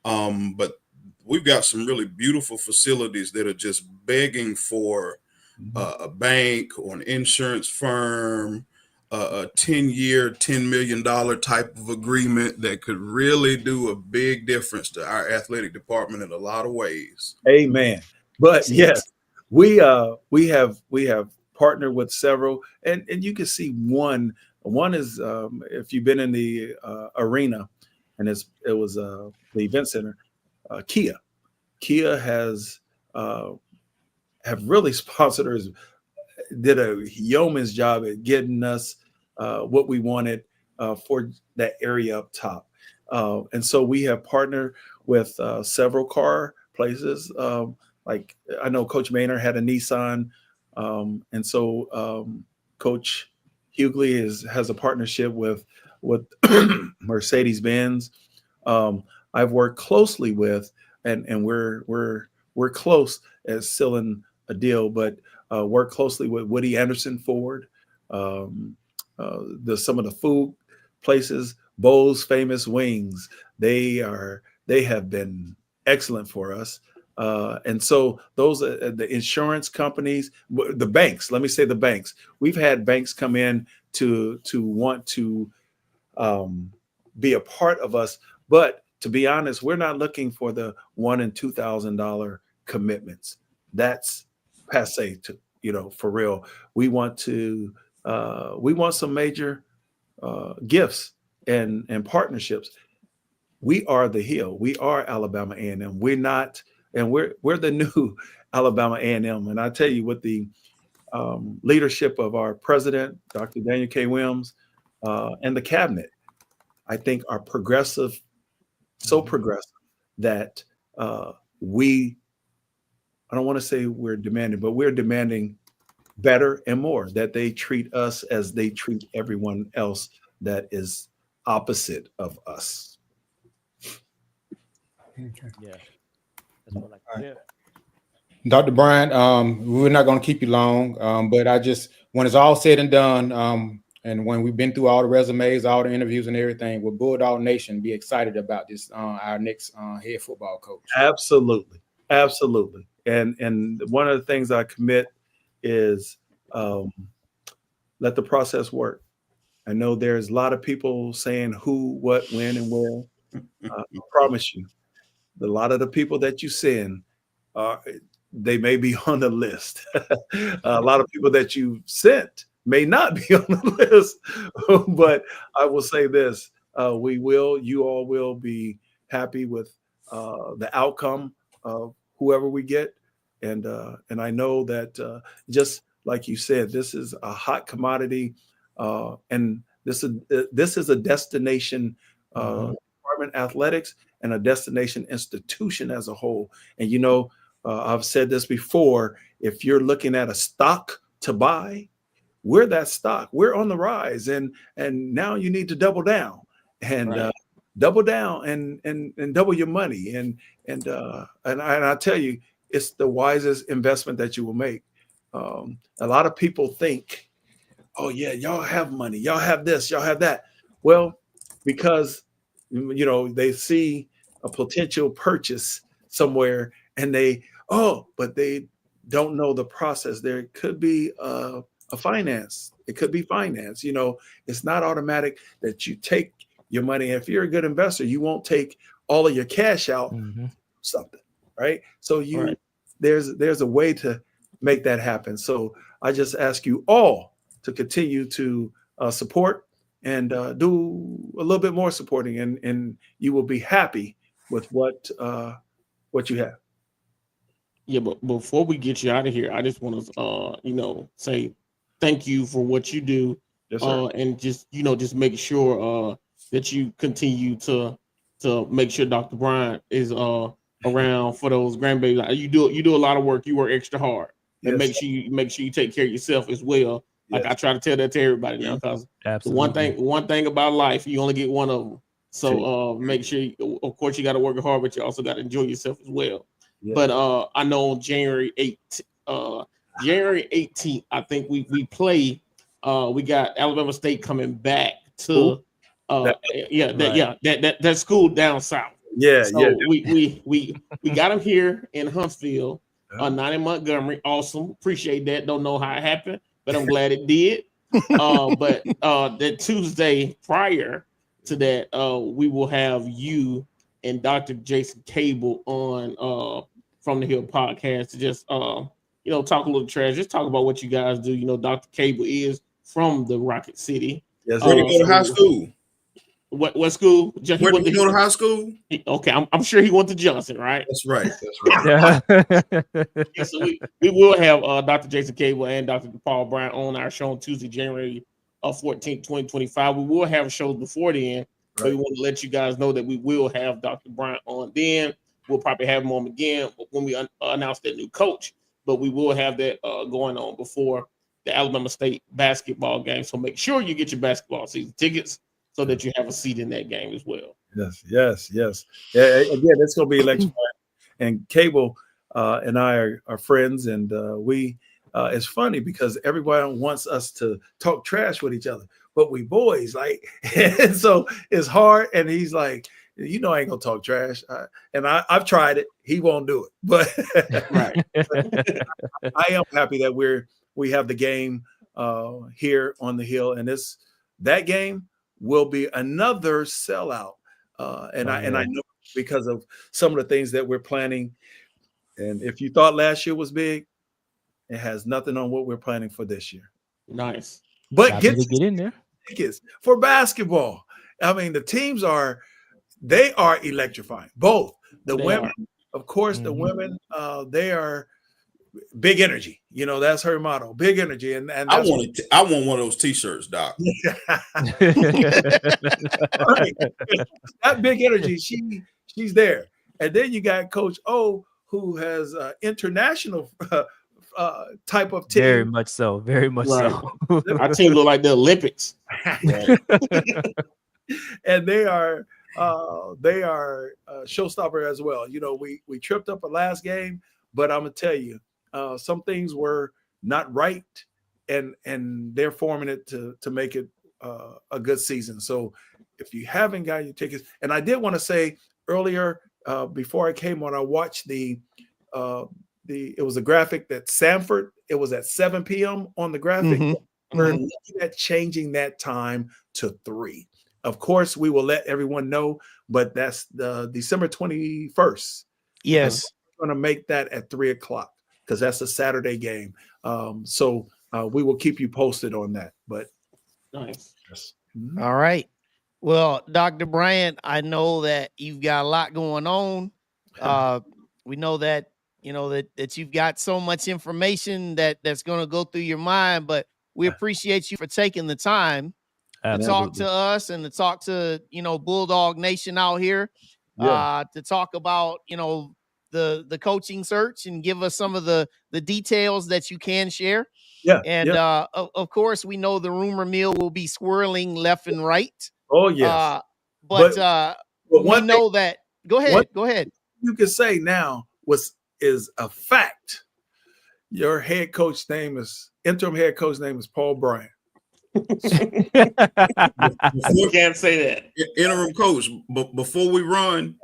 But we've got some really beautiful facilities that are just begging for a bank or an insurance firm, a 10-year, $10 million type of agreement that could really do a big difference to our athletic department in a lot of ways. Amen. But yes, we have partnered with several, and you can see one is if you've been in the arena, and it was the event center, Kia has have really sponsored us, did a yeoman's job at getting us what we wanted for that area up top. And so we have partnered with several car places. Like I know Coach Maynard had a Nissan. And so Coach Hughley has a partnership with Mercedes-Benz. I've worked closely with, and we're close as sealing a deal, but work closely with Woody Anderson Ford, some of the food places, Bo's Famous Wings. They have been excellent for us. And so those are the insurance companies, the banks. Let me say the banks. We've had banks come in to want to be a part of us, but to be honest, we're not looking for the $1,000 and $2,000 commitments. That's passe, for real. We want some major gifts and partnerships. We are the Hill. We are Alabama A&M. We're not, and we're the new Alabama A&M. And I tell you, with the leadership of our president, Dr. Daniel K. Williams, and the cabinet, I think are progressive, so progressive that I don't want to say we're demanding, but we're demanding better and more, that they treat us as they treat everyone else that is opposite of us. Okay. Yeah. That's what I like. Yeah. Dr. Bryant, we're not going to keep you long, but I just, when it's all said and done, and when we've been through all the resumes, all the interviews and everything, will Bulldog Nation be excited about this, our next head football coach? Absolutely. Absolutely. And one of the things I commit is let the process work. I know there's a lot of people saying who, what, when, and where. I promise you, a lot of the people that you send, they may be on the list. A lot of people that you sent may not be on the list. But I will say this: you all will be happy with the outcome of whoever we get, and I know that just like you said, this is a hot commodity, and this is a destination department, athletics, and a destination institution as a whole. And I've said this before: if you're looking at a stock to buy, we're that stock. We're on the rise, and now you need to double down and double down and double your money. And I tell you, it's the wisest investment that you will make. A lot of people think, oh yeah, y'all have money, y'all have this, y'all have that. Well, because they see a potential purchase somewhere, and but they don't know the process. There could be a finance. It could be finance. It's not automatic that you take your money. If you're a good investor, you won't take all of your cash out something, right? So there's a way to make that happen. So I just ask you all to continue to support and do a little bit more supporting, and you will be happy with what you have. Yeah, but before we get you out of here, I just want to, say thank you for what you do, yes, sir. And just make sure that you continue to make sure Dr. Bryant is around for those grandbabies. You do a lot of work. You work extra hard, and make sure you take care of yourself as well. Like I try to tell that to everybody now, because one thing about life, you only get one of them. So make sure, of course, you got to work hard, but you also got to enjoy yourself as well. Yeah. But I know January 18th, I think we play. We got Alabama State coming back to that school down south. Yeah, so we got them here in Huntsville, not in Montgomery. Awesome, appreciate that. Don't know how it happened, but I'm glad it did. But that Tuesday prior to that, we will have you and Dr. Jason Cable on From the Hill podcast to just talk a little trash, just talk about what you guys do. Dr. Cable is from the Rocket City. Yes, where did he go to high school? What school? Where did he go to high school? Okay, I'm sure he went to Johnson, right? That's right. Yeah, so we will have Dr. Jason Cable and Dr. Paul Bryant on our show on Tuesday, January 14th, 2025. We will have shows before then, but we want to let you guys know that we will have Dr. Bryant on then. We'll probably have him on again when we announce that new coach, but we will have that going on before the Alabama State basketball game. So make sure you get your basketball season tickets so that you have a seat in that game as well. Yes. Yeah, again, it's going to be electrifying. And Cable and I are friends, and it's funny because everybody wants us to talk trash with each other, but we boys, and so it's hard. And he's like, I ain't gonna talk trash, and I've tried it. He won't do it, but I am happy that we have the game here on the Hill, and that game will be another sellout. And I know because of some of the things that we're planning. And if you thought last year was big, it has nothing on what we're planning for this year. Nice. But get in there. Tickets for basketball. I mean, the teams are electrifying. Both the women, of course, the women, they are big energy. That's her motto, big energy. And I want one of those T-shirts, Doc. That big energy, she's there. And then you got Coach O, who has international type of team. Very much so. So. Our team look like the Olympics. And they are showstopper as well. We tripped up a last game, but I'm gonna tell you, some things were not right, and they're forming it to make it a good season. So if you haven't got your tickets, and I did want to say earlier before I came on, I watched it was a graphic that Sanford, it was at 7 p.m. on the graphic. We're looking at changing that time to 3. of course, we will let everyone know, but that's the December 21st. Yes. We're going to make that at 3:00 because that's a Saturday game. So we will keep you posted on that. But Nice. yes. All right. Well, Dr. Bryant, I know that you've got a lot going on. We know that that you've got so much information that's going to go through your mind, but we appreciate you for taking the time to talk to us and to talk to Bulldog Nation out here. To talk about the coaching search and give us some of the details that you can share. And of course, we know the rumor mill will be swirling left and right. Oh yes. But we know that. Go ahead. You can say now is a fact. Your interim head coach name is Paul Bryant. You can't say that. Interim coach, but before we run,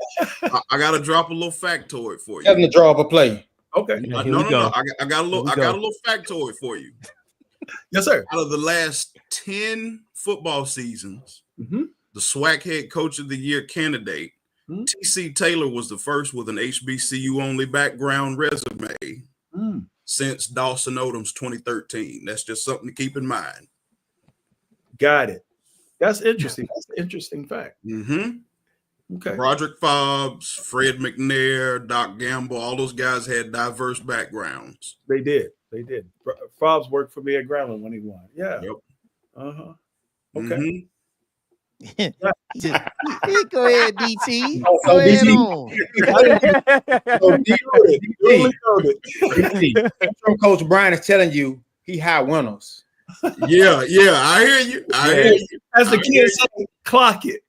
I got to drop a little factoid for you. Having to draw up a play. Okay. No. I got a little factoid for you. Yes, sir. Out of the last 10 football seasons, the SWAC head coach of the year candidate, TC Taylor was the first with an HBCU only background resume since Dawson Odom's 2013. That's just something to keep in mind. Got it. That's interesting. That's an interesting fact. Okay. Roderick Fobbs, Fred McNair, Doc Gamble, all those guys had diverse backgrounds. They did. Fobbs worked for me at Grambling when he won. Yeah. Yep. Okay. Go ahead, DT. Go ahead on. Interim Coach Bryant is telling you he high winners. Yeah, I hear you. As the kids say, clock it.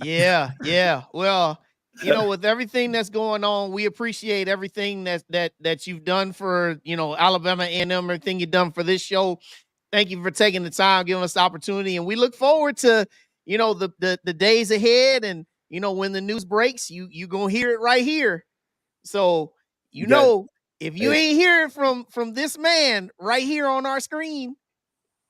Yeah. Well, with everything that's going on, we appreciate everything that you've done for Alabama A&M, everything you've done for this show. Thank you for taking the time, giving us the opportunity, and we look forward to the days ahead. And when the news breaks, you gonna hear it right here. So if you ain't hear it from this man right here on our screen,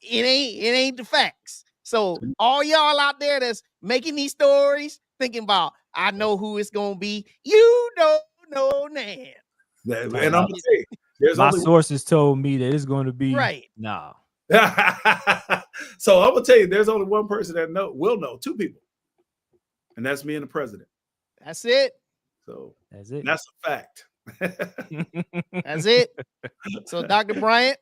it ain't the facts. So all y'all out there that's making these stories, thinking about, I know who it's gonna be. You don't know now. And I'm gonna say, my sources told me that it's going to be right. No. So I'm gonna tell you, there's only one person that will know, two people, and that's me and the president. That's it. So that's it. That's a fact. That's it. So, Dr. Bryant,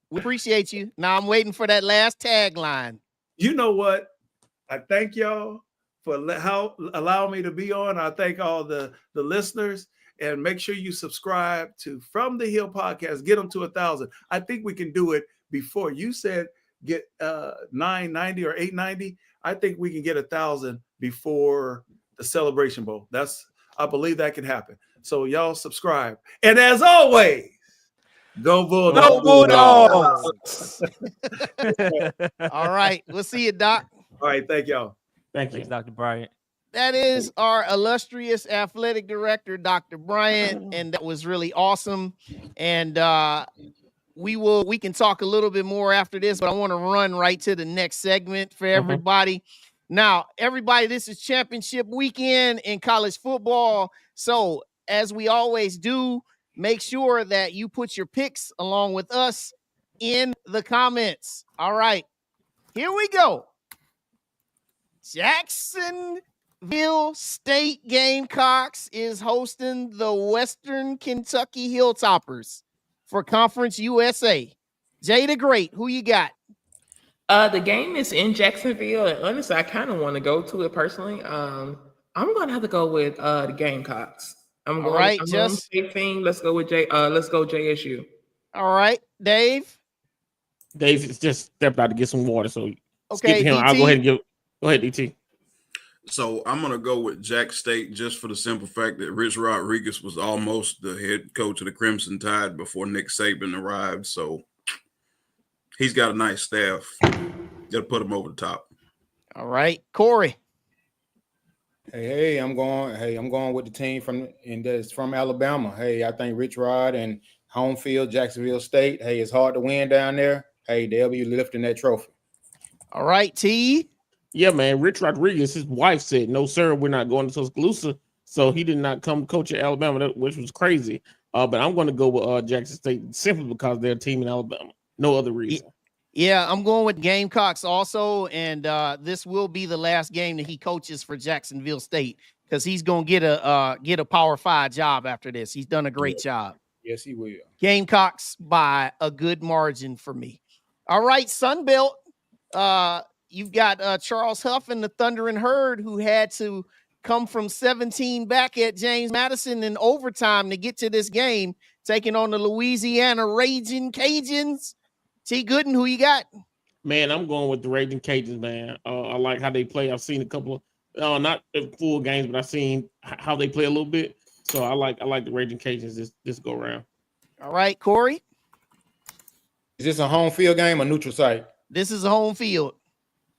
we appreciate you. Now I'm waiting for that last tagline. You know what? I thank y'all for allowing me to be on. I thank all the listeners, and make sure you subscribe to From the Hill Podcast. Get them to 1,000. I think we can do it before. You said get 990 or 890. I think we can get 1,000 before the Celebration Bowl. I believe that can happen. So y'all subscribe. And as always, go Bulldogs. Go Bulldogs. All right. We'll see you, Doc. All right. Thank y'all. Thanks, Dr. Bryant. That is our illustrious athletic director, Dr. Bryant, and that was really awesome. And we can talk a little bit more after this, but I want to run right to the next segment for everybody. Now, everybody, this is championship weekend in college football. So, as we always do, make sure that you put your picks along with us in the comments. All right, here we go. Jacksonville State Gamecocks is hosting the Western Kentucky Hilltoppers for Conference USA. Jay the Great, who you got? The game is in Jacksonville, and honestly, I kind of want to go to it personally. I'm going to have to go with the Gamecocks. I'm going state thing. Let's go with let's go JSU. All right, Dave. Dave just stepped out to get some water, so okay, skip him. DT. I'll go ahead and go ahead, DT. So I'm gonna go with Jack State just for the simple fact that Rich Rodriguez was almost the head coach of the Crimson Tide before Nick Saban arrived. So he's got a nice staff. Got to put him over the top. All right, Corey. Hey, I'm going with the team from Alabama. Hey, I think Rich Rod and home field, Jacksonville State. Hey, it's hard to win down there. hey, they'll be lifting that trophy. All right, T. Yeah, man. Rich Rodriguez, his wife said, "No, sir, we're not going to Tuscaloosa." So he did not come coach at Alabama, which was crazy. But I'm going to go with Jackson State simply because they're a team in Alabama. No other reason. Yeah, I'm going with Gamecocks also, and this will be the last game that he coaches for Jacksonville State because he's going to get a Power 5 job after this. He's done a great job. Yes, he will. Gamecocks by a good margin for me. All right, Sunbelt. You've got Charles Huff and the Thundering Herd, who had to come from 17 back at James Madison in overtime to get to this game, taking on the Louisiana Raging Cajuns. T. Gooden, who you got? Man, I'm going with the Raging Cajuns, man. I like how they play. I've seen a couple of, not full games, but I've seen how they play a little bit. So I like the Raging Cajuns this go around. All right, Corey. Is this a home field game or neutral site? This is a home field.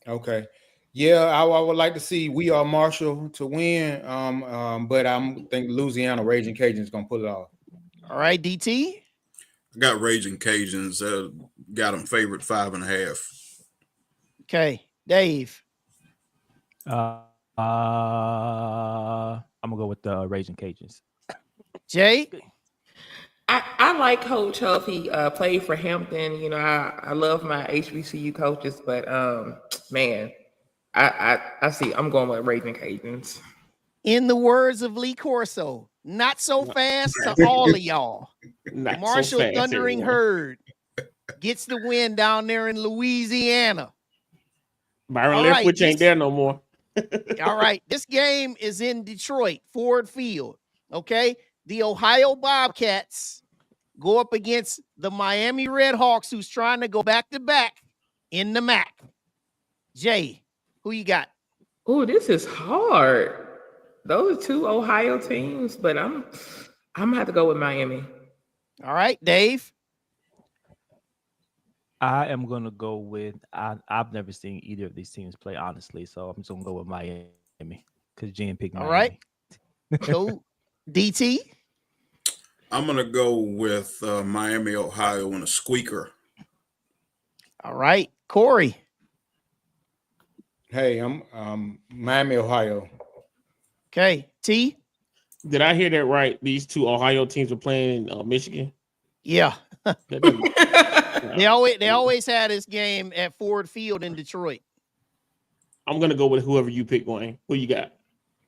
Okay. Yeah, I would like to see We Are Marshall to win, but I think Louisiana Raging Cajuns going to pull it off. All right, DT. I got Raging Cajuns. Got them favorite 5.5. Okay, Dave. I'm gonna go with the Raging Cajuns. Jay. I like Coach Huff. He played for Hampton. You know, I love my HBCU coaches, but man, I see. I'm going with Raging Cajuns. In the words of Lee Corso, not so fast to all of y'all. Marshall so fast, Thundering everyone. Herd gets the win down there in Louisiana. Byron All Leftwich right, ain't there no more. All right, this game is in Detroit, Ford Field. Okay, the Ohio Bobcats go up against the Miami Redhawks, who's trying to go back-to-back in the MAC. Jay, who you got? Oh, this is hard. Those are two Ohio teams, but I'm gonna have to go with Miami. All right, Dave. I am gonna go with I've never seen either of these teams play, honestly, so I'm just gonna go with Miami because Jen picked Miami. All right. So DT. I'm gonna go with Miami, Ohio, and a squeaker. All right, Corey. Hey, I'm Miami, Ohio. Okay, T. Did I hear that right? These two Ohio teams are playing in Michigan. Yeah. That doesn't- They always had this game at Ford Field in Detroit. I'm gonna go with whoever you pick, Wayne. Who you got?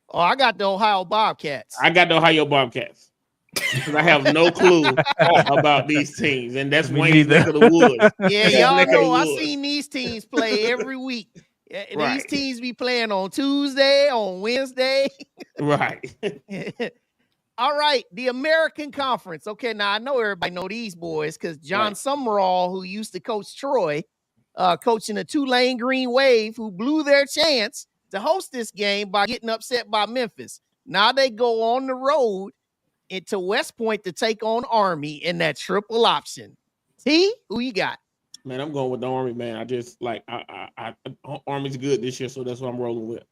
Oh, I got the Ohio Bobcats. I got the Ohio Bobcats because I have no clue about these teams, and that's Me Wayne's neither. neck of the woods. Yeah, Neck y'all of the know I woods. seen these teams play every week. These Right. teams be playing on Tuesday, on Wednesday. Right. All right, the American Conference. Okay, now I know everybody know these boys because John Right. Summerall, who used to coach Troy, coaching the Tulane Green Wave, who blew their chance to host this game by getting upset by Memphis. Now they go on the road into West Point to take on Army in that triple option. T, who you got? Man, I'm going with the Army, man. I just like Army's good this year, so that's what I'm rolling with.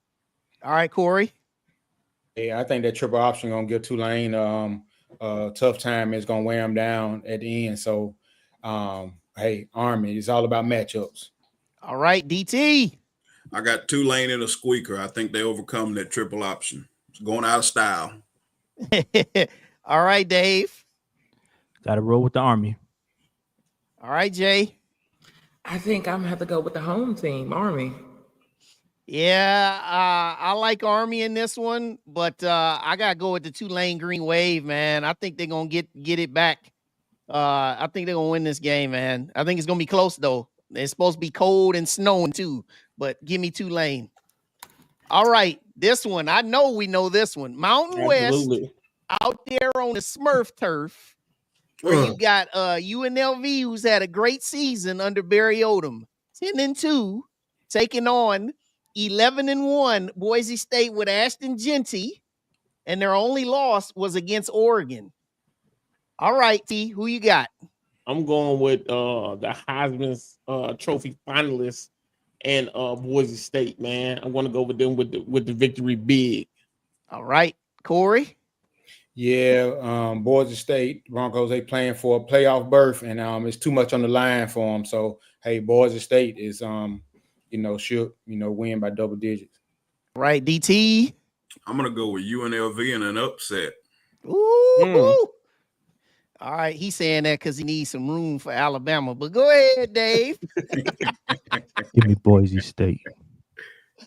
All right, Corey. Yeah, I think that triple option gonna give Tulane tough time. It's gonna wear them down at the end. So, hey, Army, it's all about matchups. All right, DT. I got Tulane and a squeaker. I think they overcome that triple option. It's going out of style. All right, Dave. Got to roll with the Army. All right, Jay. I think I'm gonna have to go with the home team, Army. Yeah, I like Army in this one, but I gotta go with the Tulane Green Wave, man. I think they're gonna get it back. I think they're gonna win this game, man. I think it's gonna be close though. It's supposed to be cold and snowing too, but give me Tulane. All right, this one I know we know this one. Mountain Absolutely. West out there on the Smurf turf, where you got UNLV, who's had a great season under Barry Odom, 10-2, taking on 11-1 Boise State with Ashton Genty, and their only loss was against Oregon. All right, T, who you got? I'm going with the Heisman Trophy finalists and Boise State, man. I'm going to go with them with the victory big. All right, Corey. Yeah, Boise State Broncos, they playing for a playoff berth, and it's too much on the line for them. So, hey, Boise State is should win by double digits. Right, DT. I'm gonna go with UNLV in an upset. Ooh. All right, he's saying that because he needs some room for Alabama. But go ahead, Dave. Give me Boise State.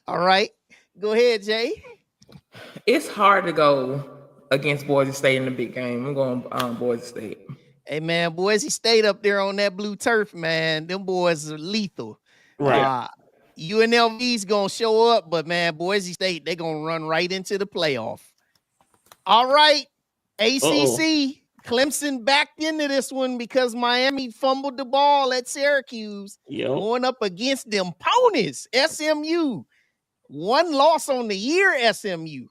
All right, go ahead, Jay. It's hard to go against Boise State in the big game. I'm going Boise State. Hey, man, Boise State up there on that blue turf, man. Them boys are lethal. Right. UNLV's going to show up, but, man, Boise State, they're going to run right into the playoff. All right, ACC. Clemson backed into this one because Miami fumbled the ball at Syracuse. Yep. Going up against them ponies, SMU. One loss on the year, SMU.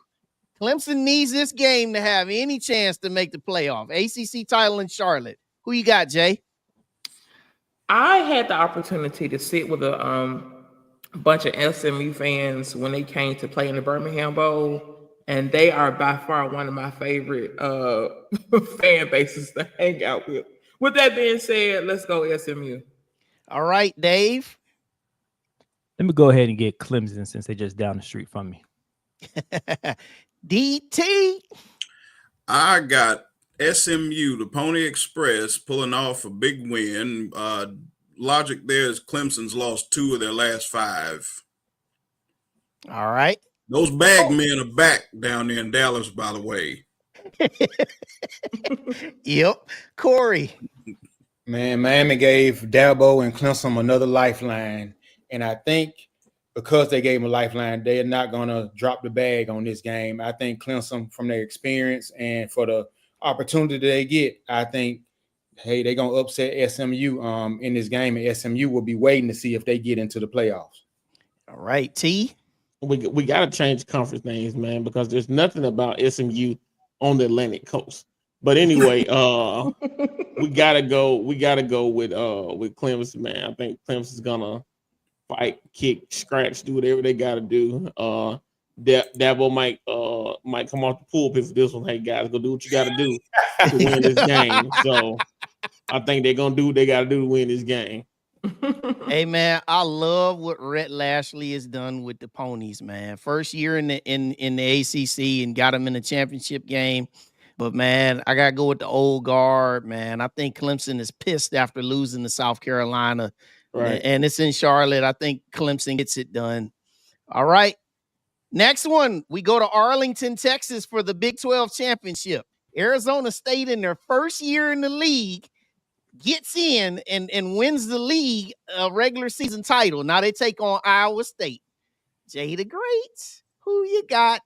Clemson needs this game to have any chance to make the playoff. ACC title in Charlotte. Who you got, Jay? I had the opportunity to sit with a bunch of SMU fans when they came to play in the Birmingham Bowl. And they are by far one of my favorite fan bases to hang out with. With that being said, let's go SMU. All right, Dave. Let me go ahead and get Clemson since they're just down the street from me. DT. I got SMU, the Pony Express, pulling off a big win. Logic there is Clemson's lost 2 of their last 5. All right. Those bag men are back down there in Dallas, by the way. Yep. Corey. Man, Miami gave Dabo and Clemson another lifeline. And I think because they gave them a lifeline, they're not going to drop the bag on this game. I think Clemson, from their experience and for the opportunity they get, I think, hey, they're going to upset SMU in this game, and SMU will be waiting to see if they get into the playoffs. All right, T. We got to change conference names, man, because there's nothing about SMU on the Atlantic coast. But anyway, we gotta go with Clemson, man. I think Clemson's gonna fight, kick, scratch, do whatever they gotta do. Dabo might come off the pulpit for this one. Hey guys, go do what you gotta do to win this game. So I think they're gonna do what they gotta do to win this game. Hey man, I love what Rhett Lashley has done with the Ponies, man. First year in the ACC and got them in the championship game. But man, I gotta go with the old guard, man. I think Clemson is pissed after losing to South Carolina. Right. And it's in Charlotte. I think Clemson gets it done. All right. Next one, we go to Arlington, Texas for the Big 12 championship. Arizona State in their first year in the league gets in and wins the league regular season title. Now they take on Iowa State. Jay the Great, who you got?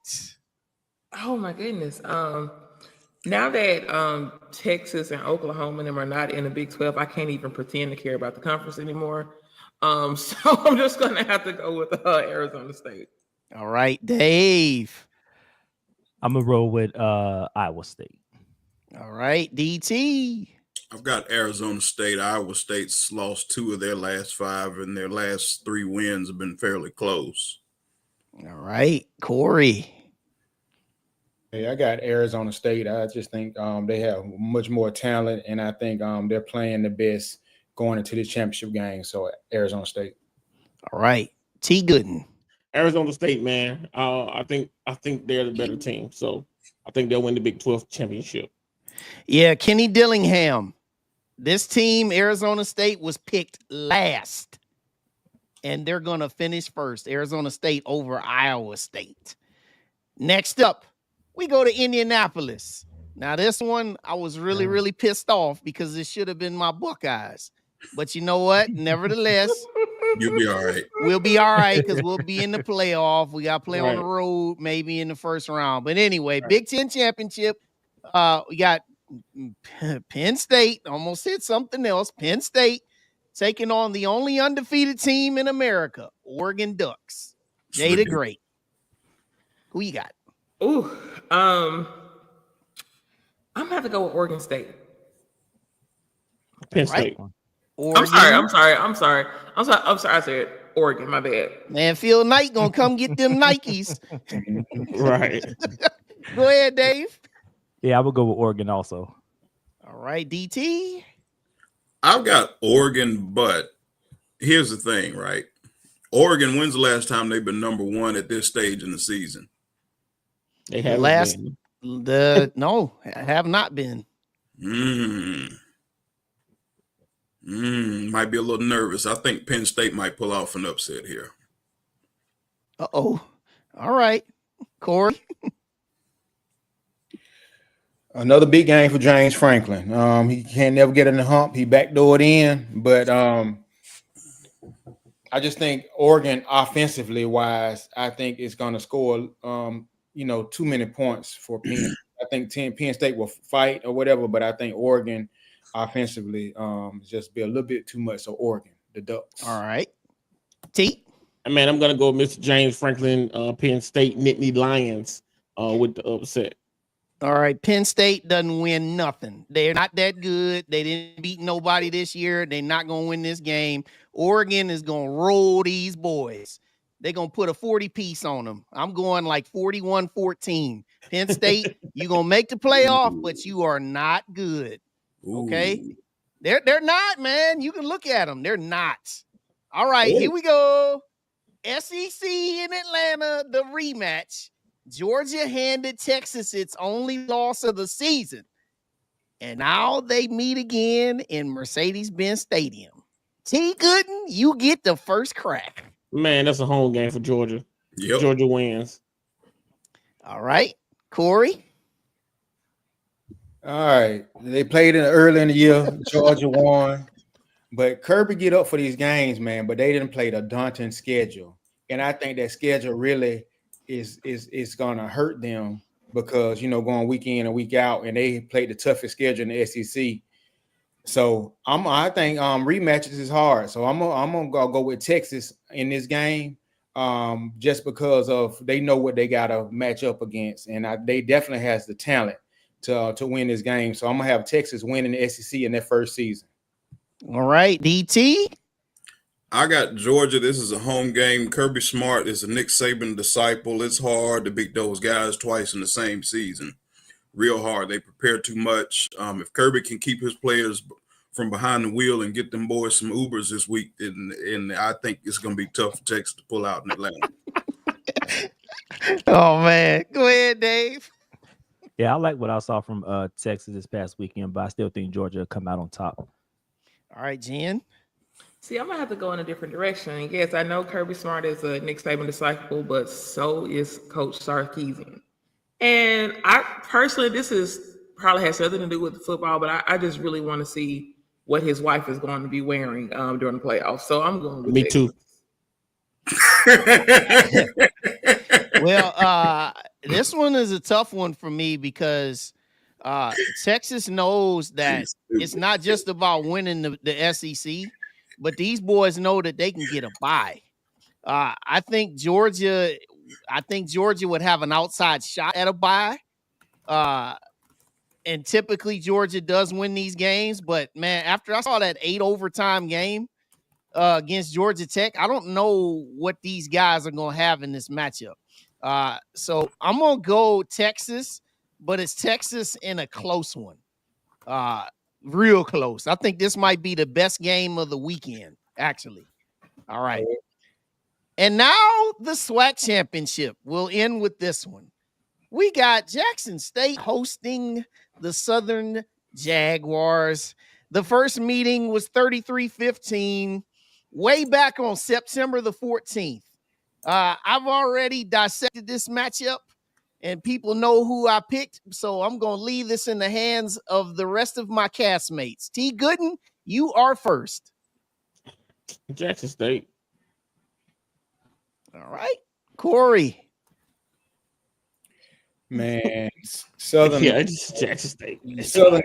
Oh my goodness. Now that Texas and Oklahoma and them are not in the Big 12, I can't even pretend to care about the conference anymore. So I'm just gonna have to go with Arizona State. All right, Dave. I'm gonna roll with Iowa State. All right, DT. I've got Arizona State. Iowa State's lost 2 of their last 5, and their last 3 wins have been fairly close. All right, Corey. Hey, I got Arizona State. I just think they have much more talent, and I think they're playing the best going into this championship game. So Arizona State. All right, T. Gooden. Arizona State, man. I think they're the better team. So I think they'll win the Big 12 championship. Yeah, Kenny Dillingham. This team, Arizona State, was picked last, and they're going to finish first. Arizona State over Iowa State. Next up, we go to Indianapolis. Now, this one, I was really pissed off because it should have been my Buckeyes. But you know what? Nevertheless, You'll be all right. we'll be all right because we'll be in the playoff. We got to play on the road, maybe in the first round. But anyway, Big Ten championship. We got Penn State, almost hit something else. Penn State taking on the only undefeated team in America, Oregon Ducks. Jay the Great. Who you got? Ooh, I'm gonna have to go with Oregon State. Penn State. Oregon. I'm sorry. I said Oregon. My bad. Man, Phil Knight gonna come get them Nikes. Right. Go ahead, Dave. Yeah, I will go with Oregon also. All right, DT. I've got Oregon, but here's the thing, right? Oregon, when's the last time they've been number one at this stage in the season? They haven't been. No, have not been. Might be a little nervous. I think Penn State might pull off an upset here. Uh-oh. All right. Corey. Another big game for James Franklin. He can't never get in the hump. He backdoored in, but I just think Oregon offensively wise, I think it's going to score too many points for Penn. I think Penn State will fight or whatever, but I think Oregon offensively just be a little bit too much. So Oregon, the Ducks. All right. T. Man, I'm gonna go Mr. James Franklin, Penn State Nittany Lions with the upset. All right. Penn State doesn't win nothing. They're not that good. They didn't beat nobody this year. They're not gonna win this game. Oregon is gonna roll these boys. They're gonna put a 40 piece on them. I'm going like 41-14. Penn State, you're gonna make the playoff, but you are not good. Okay. Ooh. They're not, man. You can look at them. They're not. All right, here we go. SEC in Atlanta, the rematch. Georgia handed Texas its only loss of the season. And now they meet again in Mercedes-Benz Stadium. T. Gooden, you get the first crack. Man, that's a home game for Georgia. Yep. Georgia wins. All right. Corey? All right. They played early in the year. Georgia won. But Kirby get up for these games, man, but they didn't play the daunting schedule. And I think that schedule really is going to hurt them because, going week in and week out, and they played the toughest schedule in the SEC. So I think rematches is hard. So I'm gonna go with Texas in this game, just because of they know what they gotta match up against, and they definitely has the talent to win this game. So I'm gonna have Texas winning the SEC in their first season. All right, DT. I got Georgia. This is a home game. Kirby Smart is a Nick Saban disciple. It's hard to beat those guys twice in the same season. Real hard. They prepare too much. If Kirby can keep his players from behind the wheel and get them boys some Ubers this week, and I think it's going to be tough for Texas to pull out in Atlanta. Oh, man. Go ahead, Dave. Yeah, I like what I saw from Texas this past weekend, but I still think Georgia will come out on top. All right, Jen. See, I'm going to have to go in a different direction. Yes, I know Kirby Smart is a Nick Saban disciple, but so is Coach Sarkisian. And I personally, this is probably has nothing to do with the football, but I just really want to see what his wife is going to be wearing during the playoffs. So I'm going with Texas. Me too. Well, this one is a tough one for me because Texas knows that it's not just about winning the SEC, but these boys know that they can get a bye. I think Georgia would have an outside shot at a bye. And typically Georgia does win these games, but man, after I saw that 8 overtime game against Georgia Tech, I don't know what these guys are going to have in this matchup. So I'm going to go Texas, but it's Texas in a close one. Real close. I think this might be the best game of the weekend, actually. All right. And now the SWAC championship. We'll end with this one. We got Jackson State hosting the Southern Jaguars. The first meeting was 33-15, way back on September the 14th. I've already dissected this matchup, and people know who I picked, so I'm going to leave this in the hands of the rest of my castmates. T. Gooden, you are first. Jackson State. All right. Corey. Man, Southern. Yeah, it's Jackson State. Southern,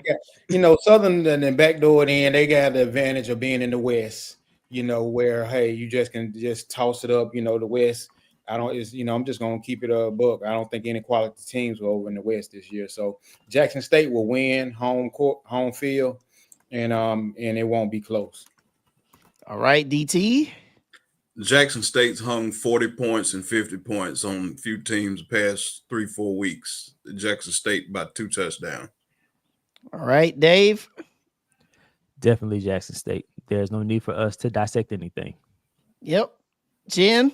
Southern and backdoor in, they got the advantage of being in the West, where, hey, you just can just toss it up, the West. I'm just going to keep it a buck. I don't think any quality teams will over in the West this year. So Jackson State will win home field, and it won't be close. All right, DT. Jackson State's hung 40 points and 50 points on a few teams the past 3-4 weeks. Jackson State by 2 touchdowns. All right, Dave. Definitely Jackson State. there's no need for us to dissect anything. Yep. Jen?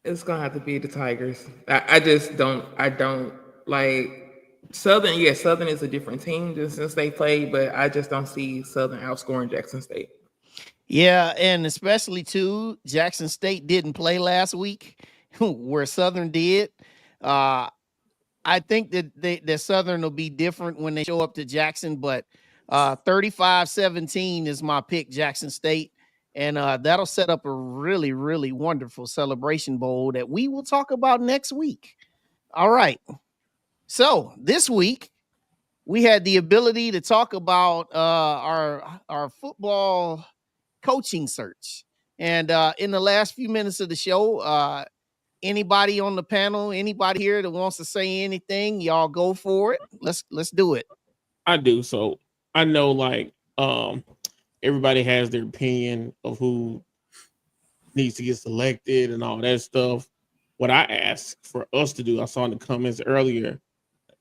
It's gonna have to be the Tigers. I just don't. I don't like Southern. Yeah, Southern is a different team just since they played, but I just don't see Southern outscoring Jackson State. Yeah, and especially too, Jackson State didn't play last week, where Southern did. I think that Southern will be different when they show up to Jackson, but 35-17 is my pick, Jackson State. And that'll set up a really, really wonderful celebration bowl that we will talk about next week. All right. So this week, we had the ability to talk about our football coaching search. And in the last few minutes of the show, anybody on the panel, anybody here that wants to say anything, y'all go for it. Let's do it. I do. So I know like everybody has their opinion of who needs to get selected and all that stuff. What I asked for us to do, I saw in the comments earlier,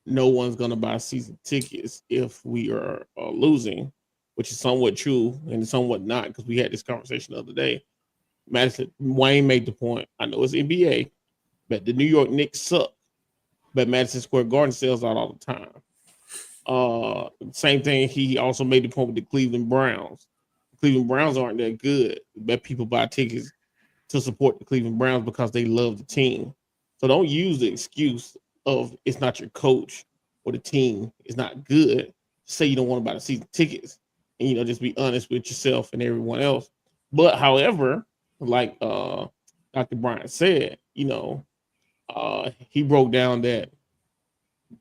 no one's going to buy season tickets if we are losing, which is somewhat true and somewhat not, because we had this conversation the other day. Wayne made the point, I know it's NBA, but the New York Knicks suck, but Madison Square Garden sells out all the time. Same thing, he also made the point with the Cleveland Browns. The Cleveland Browns aren't that good, but people buy tickets to support the Cleveland Browns because they love the team. So don't use the excuse of it's not your coach or the team is not good. Say you don't want to buy the season tickets, and just be honest with yourself and everyone else. But however, like Dr. Bryant said, he broke down that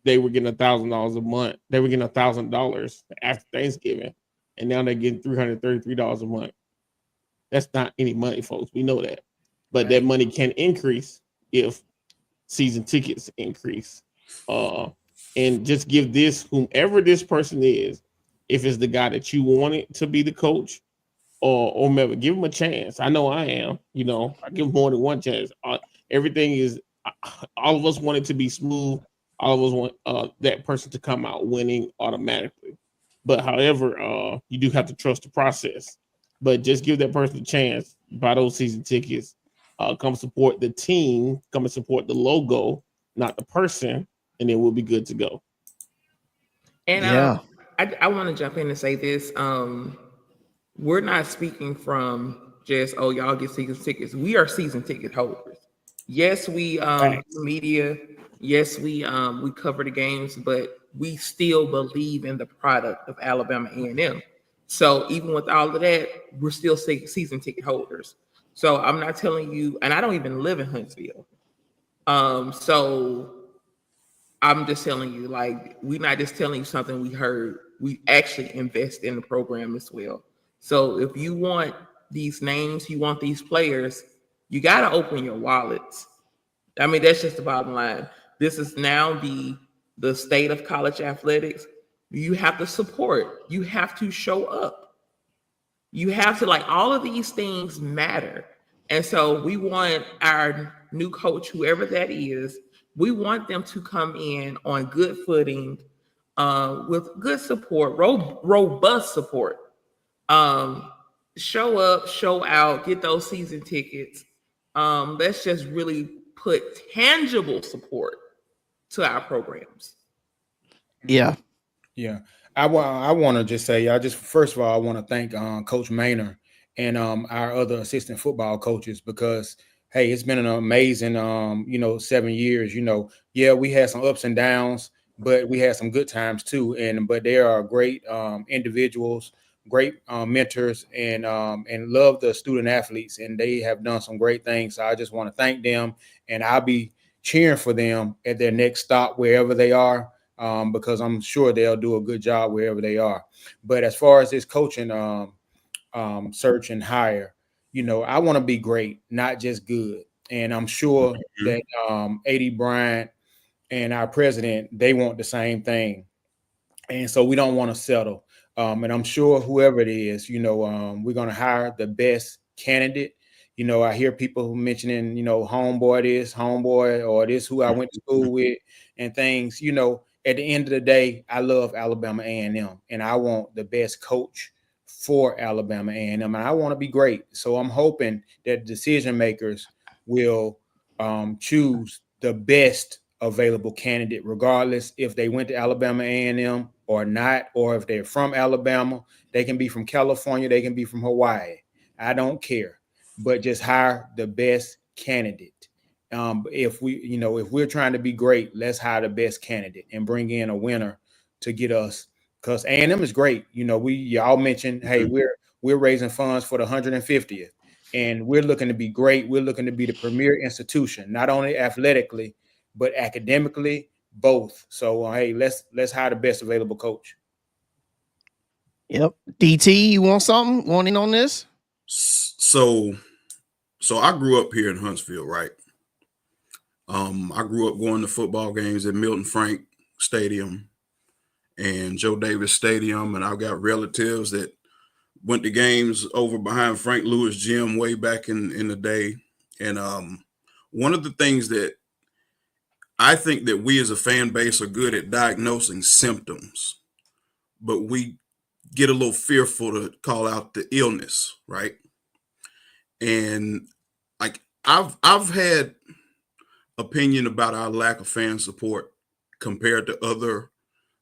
they were getting $1,000 a month. They were getting $1,000 after Thanksgiving, and now they're getting $333 a month. That's not any money, folks. We know that, but that money can increase if season tickets increase. And just give this, whomever this person is, if it's the guy that you wanted to be the coach, or maybe give him a chance. I know I am. I give him more than one chance. Everything is. All of us want it to be smooth. All of us want that person to come out winning automatically. But however, you do have to trust the process. But just give that person a chance. Buy those season tickets. Come support the team. Come and support the logo, not the person, and then we'll be good to go. And yeah, I want to jump in and say this. We're not speaking from just, oh, y'all get season tickets. We are season ticket holders. Yes, we media. Yes, we cover the games, but we still believe in the product of Alabama A&M. So even with all of that, we're still season ticket holders. So I'm not telling you, and I don't even live in Huntsville. So I'm just telling you, like, we're not just telling you something we heard. We actually invest in the program as well. So if you want these names, you want these players, you got to open your wallets. I mean, that's just the bottom line. This is now the state of college athletics. You have to support. You have to show up. You have to, like, all of these things matter. And so we want our new coach, whoever that is, we want them to come in on good footing, with good support, robust support. Show up, show out, get those season tickets. Let's just really put tangible support to our programs. Yeah. I want to just say, first of all, I want to thank Coach Maynor and our other assistant football coaches, because hey, it's been an amazing 7 years. We had some ups and downs, but we had some good times too. But they are great individuals, great mentors, and love the student athletes, and they have done some great things. So I just want to thank them, and I'll be cheering for them at their next stop wherever they are, because I'm sure they'll do a good job wherever they are. But as far as this coaching search and hire, I want to be great, not just good. And I'm sure that AD Bryant and our president, they want the same thing. And so we don't want to settle. And I'm sure whoever it is, we're going to hire the best candidate. I hear people mentioning, homeboy this, homeboy, or this who I went to school with and things. At the end of the day, I love Alabama A&M, and I want the best coach for Alabama A&M, and I want to be great. So I'm hoping that decision makers will choose the best available candidate, regardless if they went to Alabama A&M or not, or if they're from Alabama. They can be from California, they can be from Hawaii. I don't care, but just hire the best candidate. If we're trying to be great, let's hire the best candidate and bring in a winner to get us. Because A&M is great. Y'all mentioned, hey, we're raising funds for the 150th, and we're looking to be great. We're looking to be the premier institution, not only athletically, but academically, both. So, hey, let's hire the best available coach. Yep. DT, you want something? Want in on this? So I grew up here in Huntsville, right? I grew up going to football games at Milton Frank Stadium and Joe Davis Stadium, and I've got relatives that went to games over behind Frank Lewis Gym way back in the day. And one of the things that I think that we as a fan base are good at diagnosing symptoms, but we get a little fearful to call out the illness, right? And like I've had opinion about our lack of fan support compared to other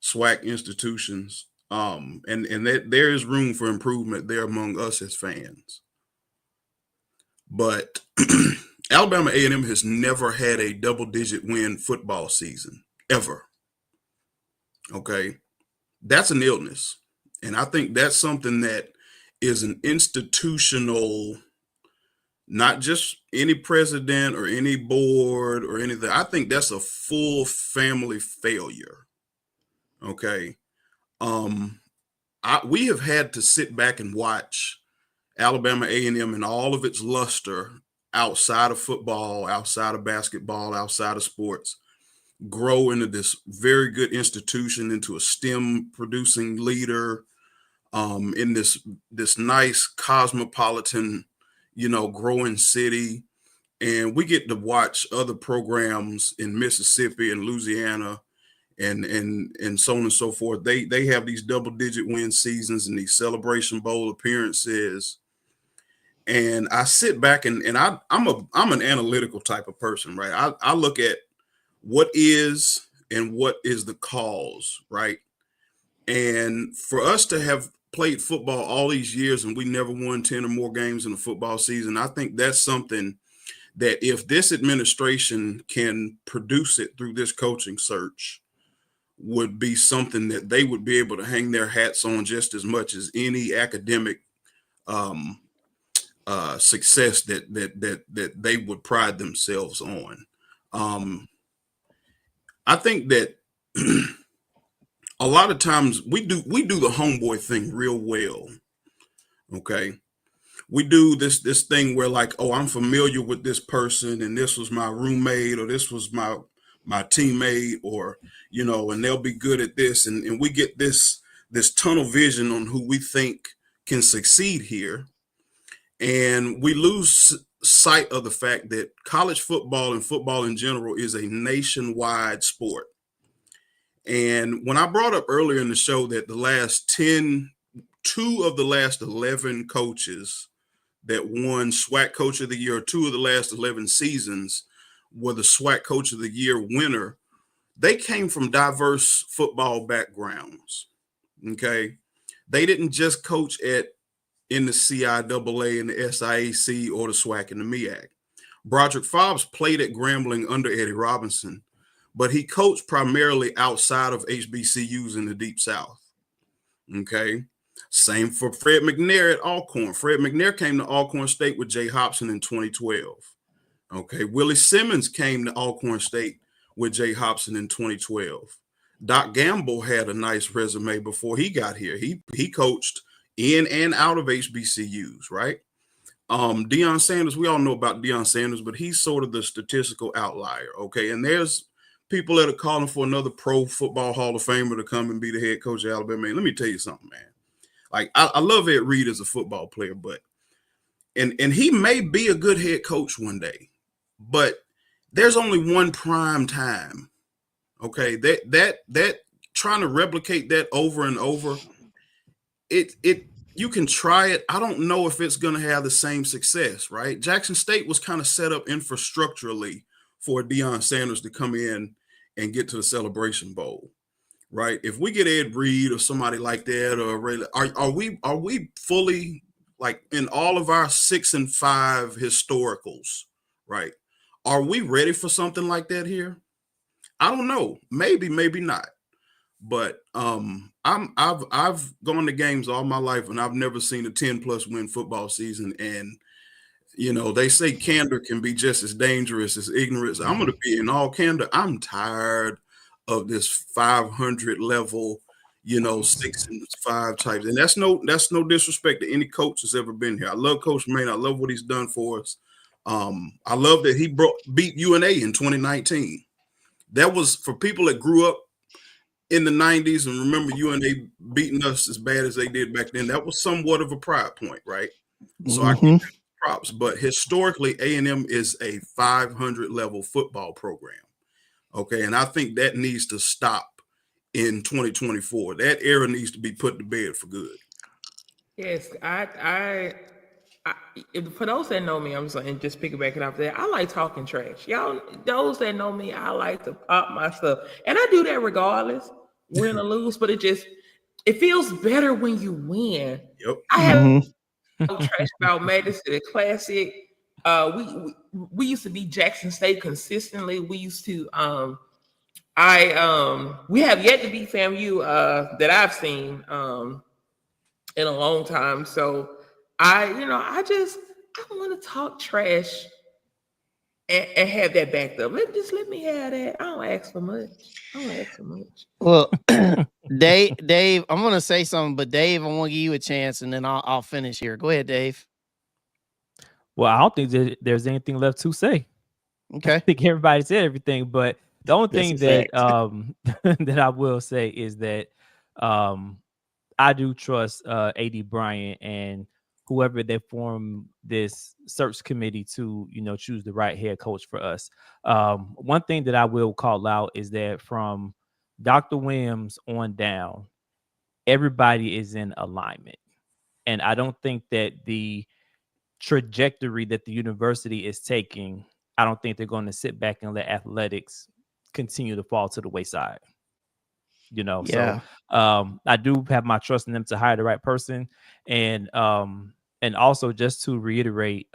SWAC institutions. And that there is room for improvement there among us as fans. But Alabama A&M has never had a double-digit win football season, ever. Okay? That's an illness. And I think that's something that is an institutional, not just any president or any board or anything. I think that's a full family failure. Okay? We have had to sit back and watch Alabama A&M and all of its luster outside of football, outside of basketball, outside of sports, grow into this very good institution, into a STEM producing leader, in this nice cosmopolitan, growing city. And we get to watch other programs in Mississippi and Louisiana and so on and so forth. They have these double-digit win seasons and these Celebration Bowl appearances. And I sit back and I'm an analytical type of person, right? I look at what is and what is the cause, right? And for us to have played football all these years and we never won 10 or more games in a football season, I think that's something that if this administration can produce it through this coaching search, would be something that they would be able to hang their hats on just as much as any academic success that they would pride themselves on. I think that a lot of times we do the homeboy thing real well. Okay. We do this thing where like, oh, I'm familiar with this person and this was my roommate or this was my teammate or, and they'll be good at this. And we get this tunnel vision on who we think can succeed here. And we lose sight of the fact that college football and football in general is a nationwide sport. And when I brought up earlier in the show that two of the last 11 coaches that won SWAC Coach of the Year, 2 of the last 11 seasons were the SWAC Coach of the Year winner, they came from diverse football backgrounds, okay? They didn't just coach in the CIAA and the SIAC or the SWAC and the MEAC. Broderick Fobbs played at Grambling under Eddie Robinson, but he coached primarily outside of HBCUs in the Deep South, okay? Same for Fred McNair at Alcorn. Fred McNair came to Alcorn State with Jay Hobson in 2012. Okay, Willie Simmons came to Alcorn State with Jay Hobson in 2012. Doc Gamble had a nice resume before he got here. He coached in and out of HBCUs, right? Deion Sanders, we all know about Deion Sanders, but he's sort of the statistical outlier, okay? And there's people that are calling for another pro football Hall of Famer to come and be the head coach of Alabama. Let me tell you something, man. Like, I love Ed Reed as a football player, but and he may be a good head coach one day, but there's only one prime time. Okay, that trying to replicate that over and over, it you can try it. I don't know if it's going to have the same success, right? Jackson State was kind of set up infrastructurally for Deion Sanders to come in and get to the Celebration Bowl, right? If we get Ed Reed or somebody like that, or are we fully, like, in all of our 6 and 5 historicals, right? Are we ready for something like that here? I don't know. Maybe, maybe not. But I've gone to games all my life, and I've never seen a 10+ win football season. And they say candor can be just as dangerous as ignorance. I'm going to be in all candor. I'm tired of this 500 level, 6 and 5 types. And that's no disrespect to any coach that's ever been here. I love Coach Maine. I love what he's done for us. I love that he beat UNA in 2019. That was for people that grew up in the 90s and remember UNA beating us as bad as they did back then. That was somewhat of a pride point, right? So I give them props. But historically, A&M is a 500 level football program. Okay, and I think that needs to stop in 2024. That era needs to be put to bed for good. Yes, I for those that know me, I'm saying, just piggybacking off that, I like talking trash. Y'all, those that know me, I like to pop my stuff. And I do that regardless, win or lose, but it feels better when you win. Yep. I have trash about Madison City Classic. We used to beat Jackson State consistently. We used to we have yet to beat FAMU that I've seen in a long time. So I want to talk trash and have that backed up. Let me have that. I don't ask for much. Well, Dave, I'm gonna say something, but Dave, I want to give you a chance, and then I'll finish here. Go ahead, Dave. Well, I don't think there's anything left to say. Okay. I think everybody said everything, but the only thing that that I will say is that I do trust AD Bryant and whoever they form this search committee to, choose the right head coach for us. One thing that I will call out is that from Dr. Williams on down, everybody is in alignment. And I don't think that the trajectory that the university is taking, I don't think they're going to sit back and let athletics continue to fall to the wayside. Yeah. So I do have my trust in them to hire the right person. And also, just to reiterate,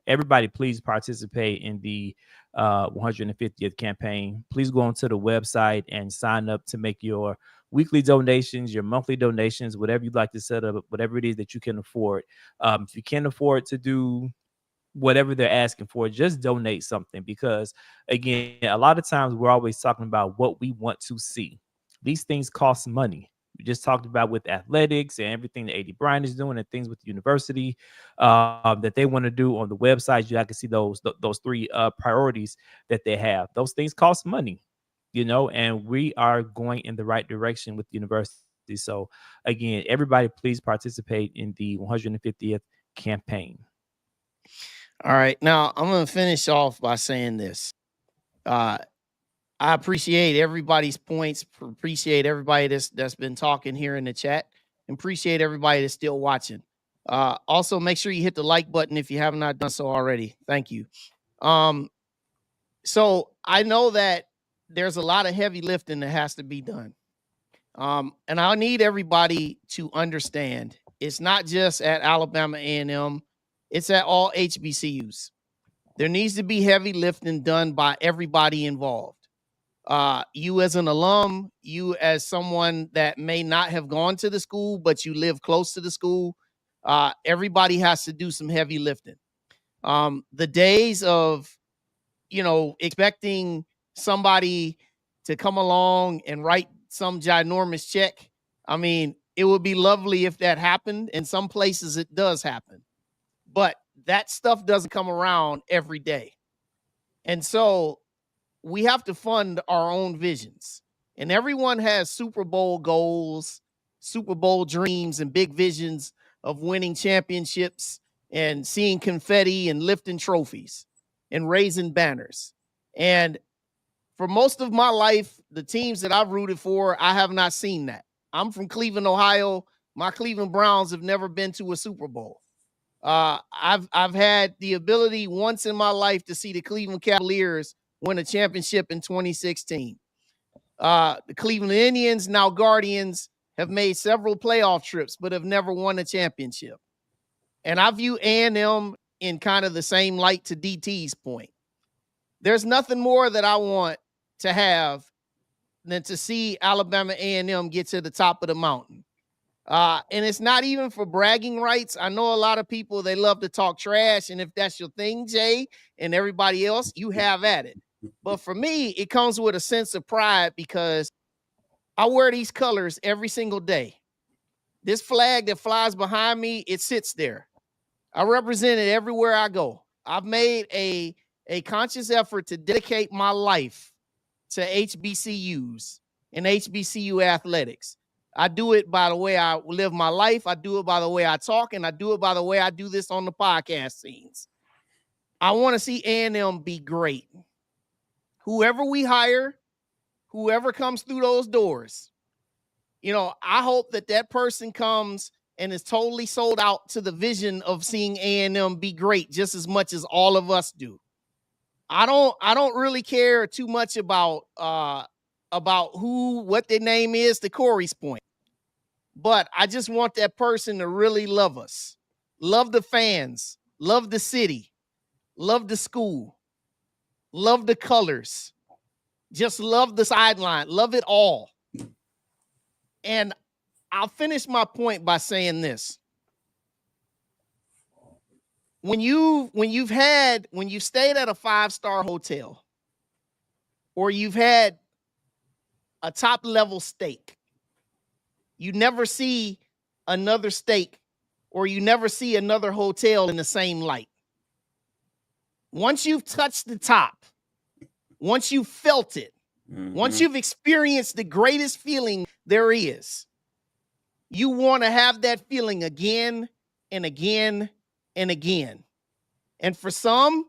everybody, please participate in the 150th campaign. Please go onto the website and sign up to make your weekly donations, your monthly donations, whatever you'd like to set up, whatever it is that you can afford. If you can't afford to do whatever they're asking for, just donate something, because again, a lot of times we're always talking about what we want to see. These things cost money. We just talked about with athletics and everything that AD Bryant is doing and things with the university that they want to do on the website. You can see those 3 priorities that they have. Those things cost money, and we are going in the right direction with the university. So again, everybody, please participate in the 150th campaign. All right. Now I'm going to finish off by saying this. I appreciate everybody's points. Appreciate everybody that's been talking here in the chat. And appreciate everybody that's still watching. Also, make sure you hit the like button if you have not done so already. Thank you. So I know that there's a lot of heavy lifting that has to be done. And I need everybody to understand it's not just at Alabama A&M. It's at all HBCUs. There needs to be heavy lifting done by everybody involved. You as an alum, you as someone that may not have gone to the school, but you live close to the school, everybody has to do some heavy lifting. The days of, expecting somebody to come along and write some ginormous check. I mean, it would be lovely if that happened. In some places it does happen, but that stuff doesn't come around every day. And so we have to fund our own visions. And everyone has Super Bowl goals, Super Bowl dreams, and big visions of winning championships and seeing confetti and lifting trophies and raising banners. And for most of my life, the teams that I've rooted for, I have not seen that. I'm from Cleveland, Ohio. my Cleveland Browns have never been to a Super Bowl. I've had the ability once in my life to see the Cleveland Cavaliers win a championship in 2016. The Cleveland Indians, now Guardians, have made several playoff trips, but have never won a championship. And I view A&M in kind of the same light to DT's point. There's nothing more that I want to have than to see Alabama A&M get to the top of the mountain. And it's not even for bragging rights. I know a lot of people, they love to talk trash. And if that's your thing, Jay, and everybody else, you have at it. But for me, it comes with a sense of pride because I wear these colors every single day. This flag that flies behind me, it sits there. I represent it everywhere I go. I've made a conscious effort to dedicate my life to HBCUs and HBCU athletics. I do it by the way I live my life. I do it by the way I talk, and I do it by the way I do this on the podcast scenes. I want to see A&M be great. Whoever we hire, whoever comes through those doors, I hope that person comes and is totally sold out to the vision of seeing A&M be great just as much as all of us do. I don't really care too much about what their name is, to Corey's point. But I just want that person to really love us, love the fans, love the city, love the school, love the colors, just love the sideline, love it all. And I'll finish my point by saying this. When you've stayed at a 5-star hotel, or you've had a top level steak, you never see another steak, or you never see another hotel in the same light. Once you've touched the top, once you've felt it, once you've experienced the greatest feeling there is, you want to have that feeling again and again and again. And for some,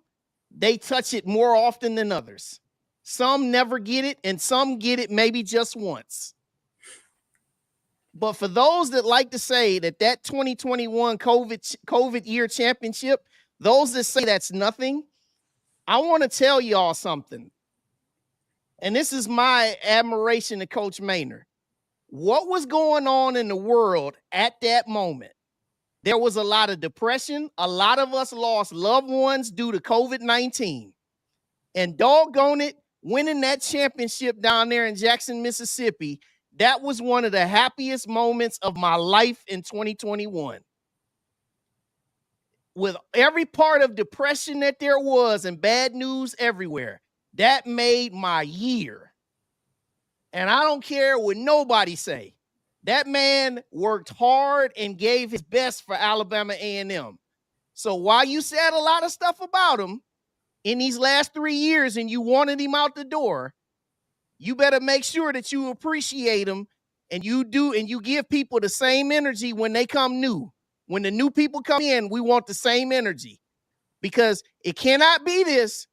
they touch it more often than others. Some never get it, and some get it maybe just once. But for those that like to say that 2021 COVID year championship, those that say that's nothing, I want to tell y'all something. And this is my admiration to Coach Maynard. What was going on in the world at that moment? There was a lot of depression. A lot of us lost loved ones due to COVID-19. And doggone it, winning that championship down there in Jackson, Mississippi, that was one of the happiest moments of my life in 2021. With every part of depression that there was and bad news everywhere, that made my year. And I don't care what nobody say. That man worked hard and gave his best for Alabama A&M. So while you said a lot of stuff about him in these last 3 years and you wanted him out the door, you better make sure that you appreciate him, and you give people the same energy when they come new. When the new people come in, we want the same energy, because it cannot be this.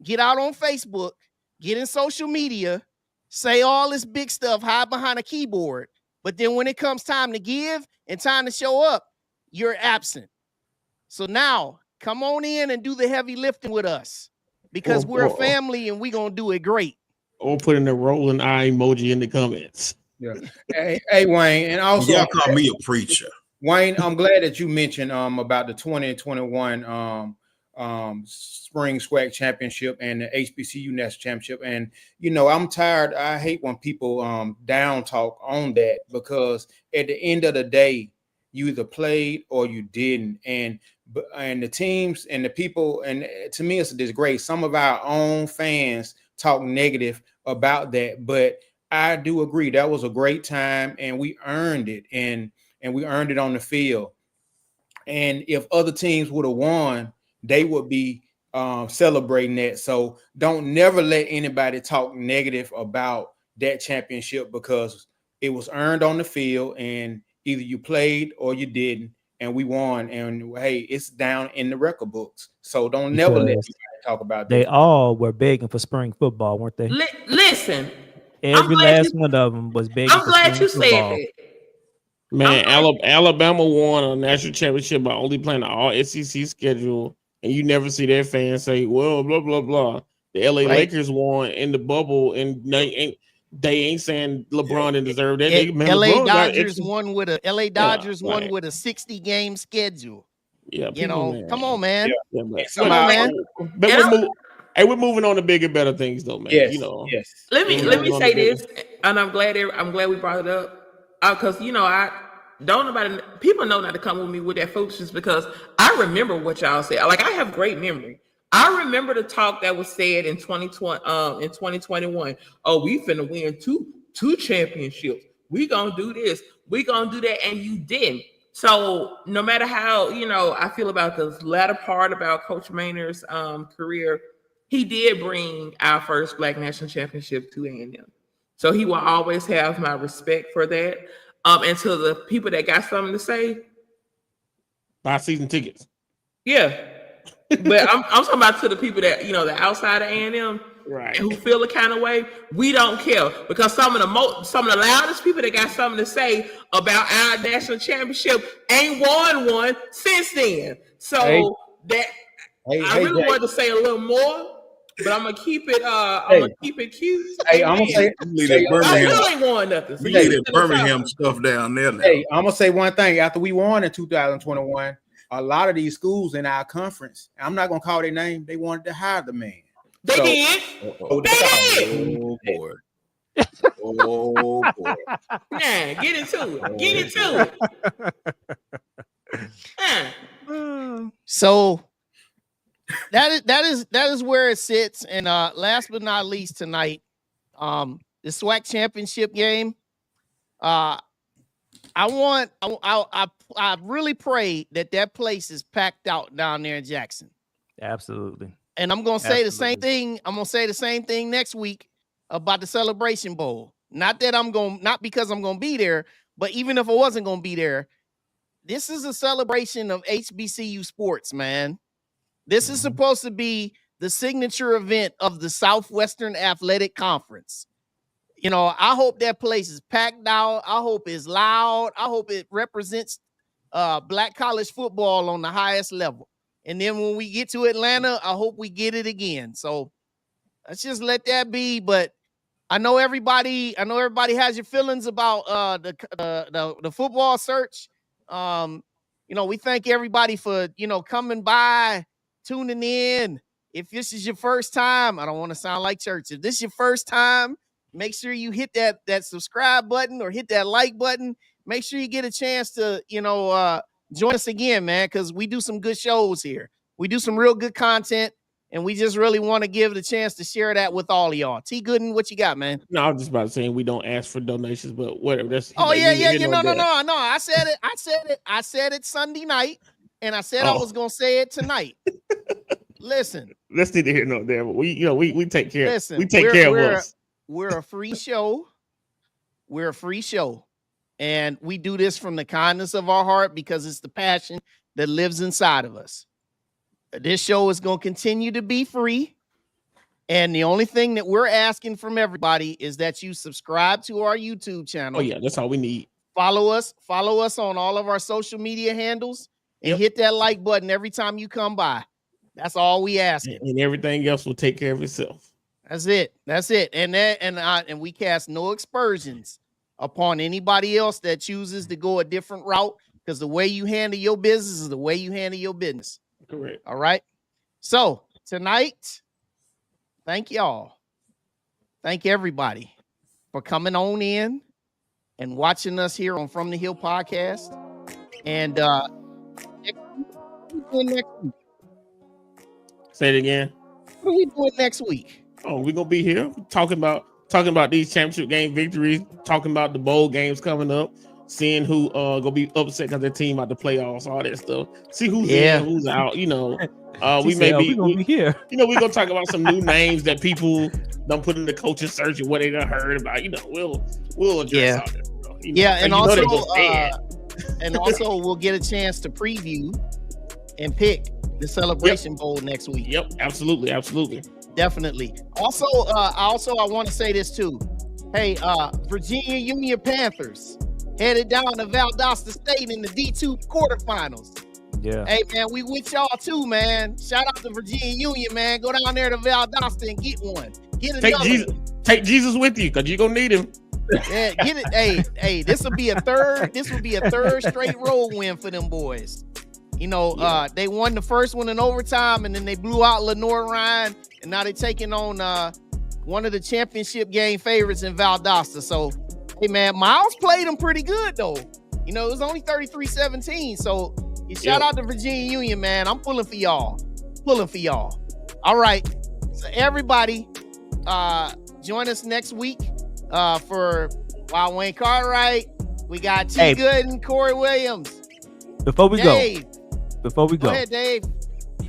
Get out on Facebook, get in social media, say all this big stuff, hide behind a keyboard. But then when it comes time to give and time to show up, you're absent. So now come on in and do the heavy lifting with us, because we're a family and we're going to do it great. Or put in a rolling eye emoji in the comments. Yeah. Hey, Wayne, and also y'all call me a preacher. Wayne, I'm glad that you mentioned about the 2021 Spring SWAC Championship and the HBCU National Championship. And I'm tired. I hate when people down talk on that, because at the end of the day, you either played or you didn't. And the teams and the people, and to me, it's a disgrace. Some of our own fans talk negative about that, but I do agree that was a great time, and we earned it, and we earned it on the field. And if other teams would have won, they would be celebrating that. So don't never let anybody talk negative about that championship, because it was earned on the field, and either you played or you didn't, and we won. And hey, it's down in the record books. So don't never let anybody talk about that. They all were begging for spring football, weren't they? Listen, every last one of them was begging. I'm glad you said that. Man, Alabama won a national championship by only playing the all SEC schedule, and you never see their fans say, "Well, blah blah blah." The LA Lakers won in the bubble, and they ain't saying LeBron didn't deserve that. LA Dodgers won with a 60-game schedule. Yeah, come on, man. Come on, man. But we're moving on to bigger, better things, though, man. Yes, yes. Let me say this, and I'm glad we brought it up, because people know not to come with me with that foolishness, because I remember what y'all said. Like, I have great memory. I remember the talk that was said in 2020, in 2021. Oh, we finna win two championships. We gonna do this. We gonna do that, and you didn't. So no matter how I feel about the latter part about Coach Maynard's career, he did bring our first Black national championship to A&M. So he will always have my respect for that. And to the people that got something to say, buy season tickets. Yeah. But I'm talking about to the people that, the outside of A&M, right, who feel the kind of way. We don't care, because some of the loudest people that got something to say about our national championship ain't won one since then. So I really wanted to say a little more, but I'm gonna keep it. Gonna keep it cute. Hey, I'm gonna say, I ain't won nothing. We need Birmingham stuff down there now. Hey, I'm gonna say one thing. After we won in 2021. A lot of these schools in our conference, I'm not gonna call their name, they wanted to hire the man. They did. Oh boy. Oh boy. Nah, get into it. So that is where it sits. And last but not least tonight, the SWAC championship game. I really pray that place is packed out down there in Jackson. Absolutely. And I'm going to say the same thing. I'm going to say the same thing next week about the Celebration Bowl. Not because I'm going to be there, but even if I wasn't going to be there, this is a celebration of HBCU sports, man. This is supposed to be the signature event of the Southwestern Athletic Conference. I hope that place is packed out. I hope it's loud. I hope it represents Black college football on the highest level. And then when we get to Atlanta, I hope we get it again. So let's just let that be. But I know everybody has your feelings about the football search. We thank everybody for coming by, tuning in. If this is your first time, I don't want to sound like church. If this is your first time, make sure you hit that subscribe button or hit that like button. Make sure you get a chance to, join us again, man, because we do some good shows here. We do some real good content, and we just really want to give the chance to share that with all of y'all. T. Gooden, what you got, man? No, I was just about to say we don't ask for donations, but whatever. No. I said it Sunday night, and I said I was gonna say it tonight. Listen, let's need to hear no there, but we take care. Listen, we take care of us. We're a free show. We're a free show. And we do this from the kindness of our heart because it's the passion that lives inside of us. This show is going to continue to be free. And the only thing that we're asking from everybody is that you subscribe to our YouTube channel. Oh, yeah, that's all we need. Follow us on all of our social media handles and hit that like button every time you come by. That's all we ask. And everything else will take care of itself. That's it. And we cast no aspersions upon anybody else that chooses to go a different route, because the way you handle your business is the way you handle your business. Correct. All right. So tonight, thank y'all. Thank everybody for coming on in and watching us here on From the Hill podcast. And next week. Say it again. What are we doing next week? Oh, we're gonna be here talking about these championship game victories, talking about the bowl games coming up, seeing who gonna be upset because their team out the playoffs, all that stuff. See who's in, who's out. We may be gonna be here. We're gonna talk about some new names that people don't put in the coaching search and what they done heard about. We'll address all that. And also we'll get a chance to preview and pick the Celebration Bowl next week. Yep, absolutely. Definitely. Also, I want to say this too. Hey, Virginia Union Panthers, headed down to Valdosta State in the D2 quarterfinals. Yeah. Hey, man, we with y'all too, man. Shout out to Virginia Union, man. Go down there to Valdosta and get one. Get another. Take Jesus with you, because you're going to need him. Yeah, get it. Hey, this will be a third straight road win for them boys. You know, they won the first one in overtime, and then they blew out Lenore Ryan, and now they're taking on one of the championship game favorites in Valdosta. So, hey, man, Miles played them pretty good, though. You know, it was only 33-17. So, shout out to Virginia Union, man. I'm pulling for y'all. All right. So, everybody, join us next week for Wild Wayne Cartwright. We got T. Good and Corey Williams. Before we Dave. Go ahead, Dave.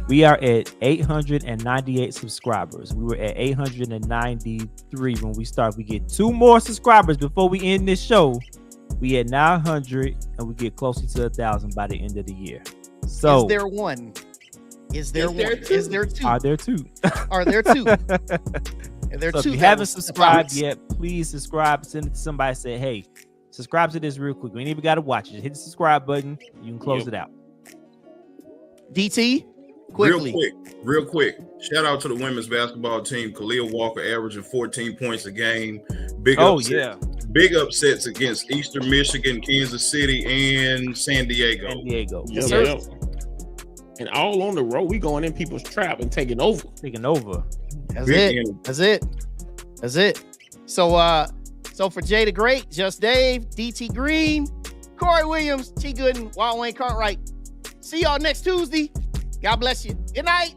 We are at 898 subscribers. We were at 893 when we started. We get 2 more subscribers before we end this show. We at 900, and we get closer to 1,000 by the end of the year. So, is there one? Is there one? Is there two? Are there two? Are there two? If you haven't subscribed yet, please subscribe. Send it to somebody. Say, hey, subscribe to this real quick. We ain't even got to watch it. Hit the subscribe button. You can close it out. DT, quickly. Real quick. Shout out to the women's basketball team. Khalil Walker averaging 14 points a game. Big upsets against Eastern Michigan, Kansas City, and San Diego. Yes, sir. And all on the road, we going in people's trap and taking over. That's it. So for Jay the Great, Just Dave, DT Green, Corey Williams, T. Gooden, Wild Wayne Cartwright. See y'all next Tuesday. God bless you. Good night.